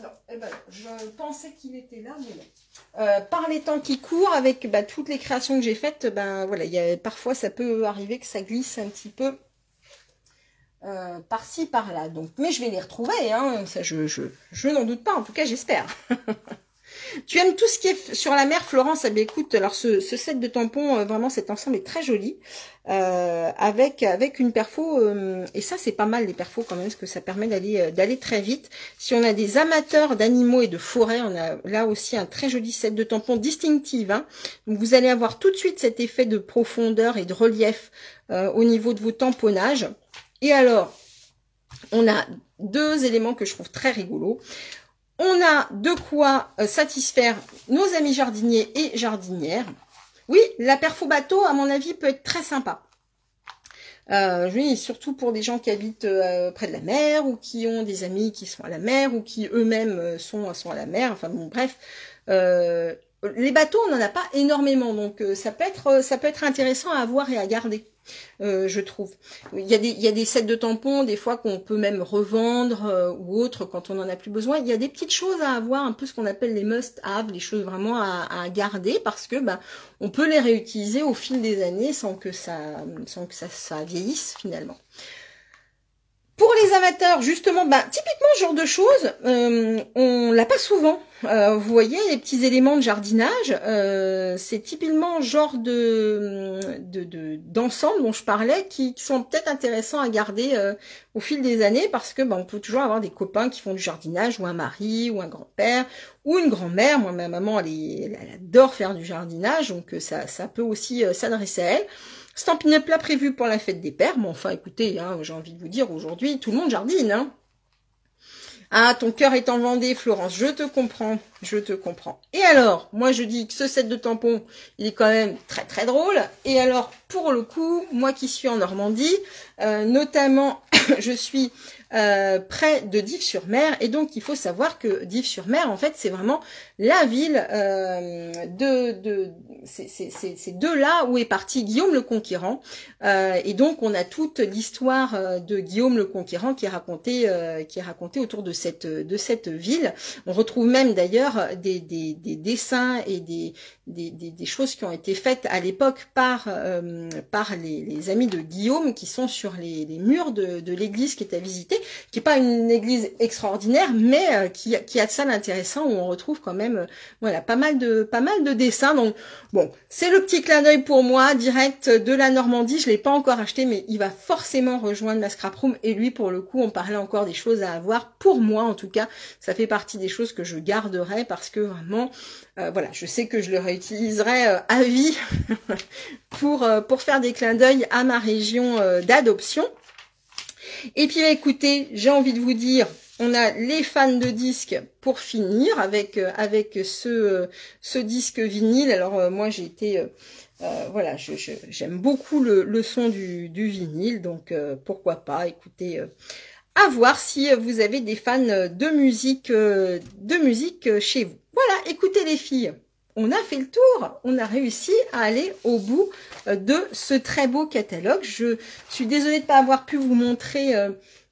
Non, eh ben, je pensais qu'il était là, mais non. Par les temps qui courent, avec toutes les créations que j'ai faites, voilà, parfois, ça peut arriver que ça glisse un petit peu. Par-ci, par-là. Donc, mais je vais les retrouver, hein. Ça, je n'en doute pas, en tout cas, j'espère. Tu aimes tout ce qui est sur la mer, Florence? Eh bien, écoute, alors ce set de tampons, vraiment, cet ensemble est très joli. Avec une perfo, et ça, c'est pas mal, les perfos, quand même, parce que ça permet d'aller très vite. Si on a des amateurs d'animaux et de forêt, on a là aussi un très joli set de tampons distinctive, hein. Donc, vous allez avoir tout de suite cet effet de profondeur et de relief au niveau de vos tamponnages. Et alors, on a deux éléments que je trouve très rigolos. On a de quoi satisfaire nos amis jardiniers et jardinières. Oui, la perfo bateau, à mon avis, peut être très sympa. Oui, surtout pour des gens qui habitent près de la mer ou qui ont des amis qui sont à la mer ou qui eux-mêmes sont à la mer. Enfin bon, bref. Les bateaux, on n'en a pas énormément, donc ça peut être intéressant à avoir et à garder. Je trouve. Il y a des sets de tampons, des fois qu'on peut même revendre ou autre quand on n'en a plus besoin. Il y a des petites choses à avoir, un peu ce qu'on appelle les must-have, les choses vraiment à garder parce que on peut les réutiliser au fil des années sans que ça vieillisse finalement. Pour les amateurs, justement, typiquement ce genre de choses, on l'a pas souvent. Vous voyez, les petits éléments de jardinage, c'est typiquement genre d'ensemble dont je parlais, qui sont peut-être intéressants à garder au fil des années, parce que on peut toujours avoir des copains qui font du jardinage, ou un mari, ou un grand-père, ou une grand-mère. Moi, ma maman, elle adore faire du jardinage, donc ça peut aussi s'adresser à elle. Stampin' plat prévu pour la fête des pères. Mais enfin, écoutez, hein, j'ai envie de vous dire, aujourd'hui, tout le monde jardine. Hein. Ah, ton cœur est en Vendée, Florence. Je te comprends. Je te comprends. Et alors, moi, je dis que ce set de tampons, il est quand même très, très drôle. Et alors, pour le coup, moi qui suis en Normandie, notamment, je suis près de Dives-sur-Mer. Et donc, il faut savoir que Dives-sur-Mer, en fait, c'est vraiment la ville c'est de là où est parti Guillaume le Conquérant. Et donc, on a toute l'histoire de Guillaume le Conquérant qui est racontée autour de cette ville. On retrouve même d'ailleurs des dessins et des choses qui ont été faites à l'époque par les amis de Guillaume qui sont sur les murs de l'église qui est à visiter, qui est pas une église extraordinaire, mais qui a de ça d'intéressant, où on retrouve quand même voilà pas mal de dessins. Donc bon, c'est le petit clin d'œil pour moi direct de la Normandie. Je l'ai pas encore acheté, mais il va forcément rejoindre ma scrap room. Et lui, pour le coup, on parlait encore des choses à avoir. Pour moi, en tout cas, ça fait partie des choses que je garderai parce que vraiment, voilà, je sais que je le réutiliserai à vie pour faire des clins d'œil à ma région d'adoption. Et puis écoutez, j'ai envie de vous dire, on a les fans de disques pour finir avec ce disque vinyle. Alors moi j'ai été voilà, j'aime beaucoup le son du vinyle, donc pourquoi pas, écoutez, à voir si vous avez des fans de musique chez vous. Voilà, écoutez les filles, on a fait le tour, on a réussi à aller au bout de ce très beau catalogue. Je suis désolée de ne pas avoir pu vous montrer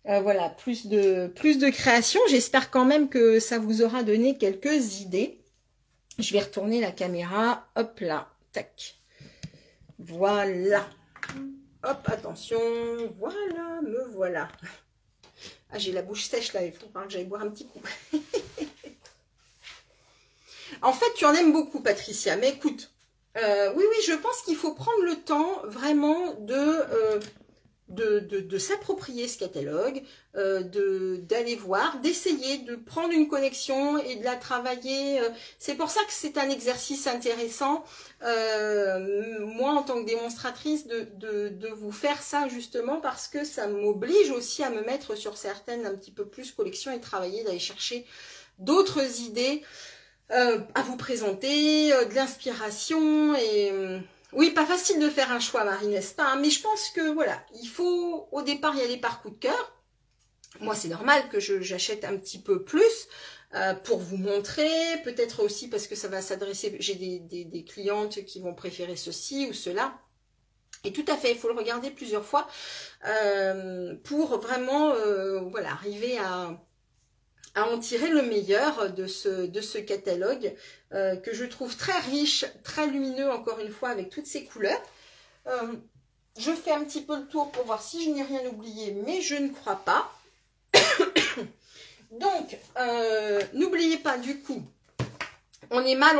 voilà, plus de créations. J'espère quand même que ça vous aura donné quelques idées. Je vais retourner la caméra, hop là, tac. Voilà. Hop, attention, voilà, me voilà. Ah, j'ai la bouche sèche là, il faut que j'aille boire un petit coup. En fait, tu en aimes beaucoup, Patricia, mais écoute, oui, je pense qu'il faut prendre le temps vraiment de s'approprier ce catalogue, d'aller voir, d'essayer de prendre une connexion et de la travailler. C'est pour ça que c'est un exercice intéressant, moi en tant que démonstratrice, de vous faire ça justement parce que ça m'oblige aussi à me mettre sur certaines un petit peu plus collections et travailler, d'aller chercher d'autres idées. à vous présenter, de l'inspiration et... oui, pas facile de faire un choix, Marie, n'est-ce pas? Mais je pense que, voilà, il faut au départ y aller par coup de cœur. Moi, c'est normal que j'achète un petit peu plus pour vous montrer, peut-être aussi parce que ça va s'adresser, j'ai des clientes qui vont préférer ceci ou cela. Et tout à fait, il faut le regarder plusieurs fois pour vraiment voilà, arriver à en tirer le meilleur de ce catalogue que je trouve très riche, très lumineux, encore une fois, avec toutes ces couleurs. Je fais un petit peu le tour pour voir si je n'ai rien oublié, mais je ne crois pas. Donc, n'oubliez pas, du coup, on est mal,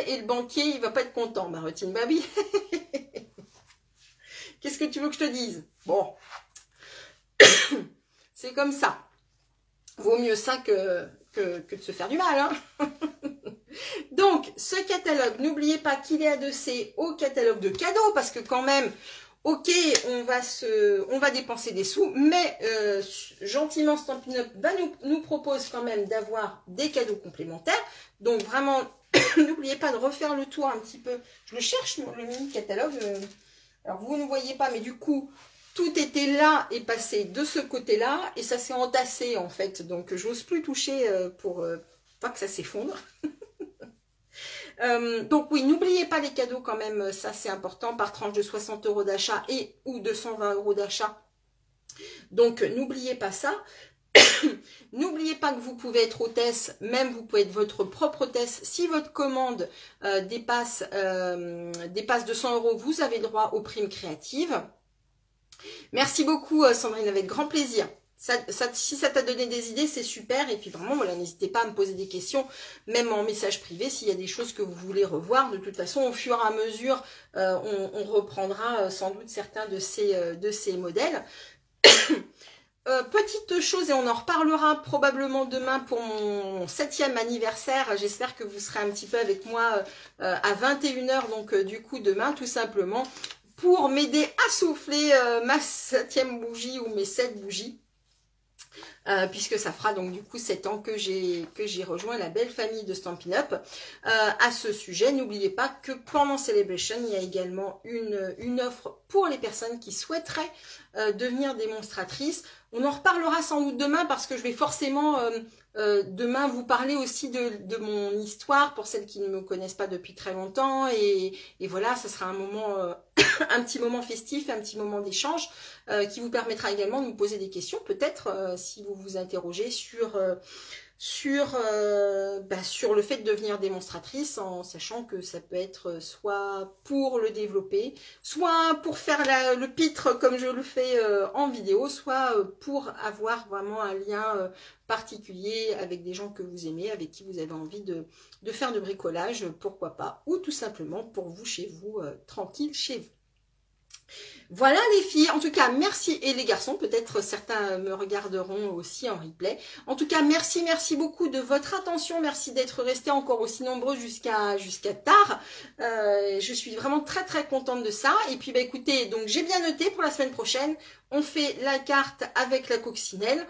et le banquier, il va pas être content. Bah, Routine Baby. Qu'est-ce que tu veux que je te dise? Bon, c'est comme ça. Vaut mieux ça que de se faire du mal. Hein. Donc, ce catalogue, n'oubliez pas qu'il est adossé au catalogue de cadeaux, parce que quand même, ok, on va dépenser des sous, mais gentiment, Stampin' Up nous propose quand même d'avoir des cadeaux complémentaires. Donc, vraiment, n'oubliez pas de refaire le tour un petit peu. Je le cherche, le mini catalogue. Alors, vous ne voyez pas, mais du coup, tout était là et passé de ce côté-là. Et ça s'est entassé, en fait. Donc, j'ose plus toucher pour pas que ça s'effondre. Donc, oui, n'oubliez pas les cadeaux quand même. Ça, c'est important. Par tranche de 60 € d'achat et ou 220 € d'achat. Donc, n'oubliez pas ça. N'oubliez pas que vous pouvez être hôtesse, même vous pouvez être votre propre hôtesse. Si votre commande dépasse 200 €, vous avez droit aux primes créatives. Merci beaucoup Sandrine, avec grand plaisir. Si ça t'a donné des idées, c'est super. Et puis vraiment, voilà, n'hésitez pas à me poser des questions, même en message privé, s'il y a des choses que vous voulez revoir. De toute façon, au fur et à mesure, on reprendra sans doute certains de ces modèles. Petite chose, et on en reparlera probablement demain pour mon 7e anniversaire. J'espère que vous serez un petit peu avec moi à 21 h, donc du coup demain, tout simplement, pour m'aider à souffler ma 7e bougie ou mes 7 bougies. Puisque ça fera donc du coup 7 ans que j'ai rejoint la belle famille de Stampin' Up. À ce sujet, n'oubliez pas que pendant Celebration, il y a également une offre pour les personnes qui souhaiteraient devenir démonstratrices. On en reparlera sans doute demain parce que je vais forcément demain vous parler aussi de mon histoire pour celles qui ne me connaissent pas depuis très longtemps. Et voilà, ça sera un moment, un petit moment festif, un petit moment d'échange qui vous permettra également de me poser des questions, peut-être si vous vous interrogez sur le fait de devenir démonstratrice, en sachant que ça peut être soit pour le développer, soit pour faire le pitre comme je le fais en vidéo, soit pour avoir vraiment un lien particulier avec des gens que vous aimez, avec qui vous avez envie de faire de bricolage, pourquoi pas, ou tout simplement pour vous, chez vous, tranquille chez vous. Voilà les filles, en tout cas merci, et les garçons, peut-être certains me regarderont aussi en replay. En tout cas merci beaucoup de votre attention, merci d'être restés encore aussi nombreux jusqu'à tard. Je suis vraiment très contente de ça. Et puis bah écoutez, donc j'ai bien noté pour la semaine prochaine, on fait la carte avec la coccinelle.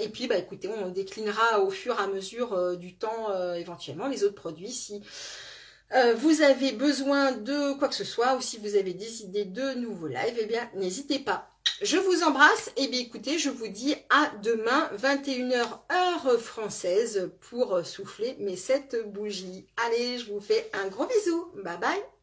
Et puis bah écoutez, on déclinera au fur et à mesure du temps éventuellement les autres produits si vous avez besoin de quoi que ce soit, ou si vous avez des idées de nouveaux lives, eh bien n'hésitez pas. Je vous embrasse, et bien écoutez, je vous dis à demain 21 h heure française pour souffler mes 7 bougies. Allez, je vous fais un gros bisou, bye bye.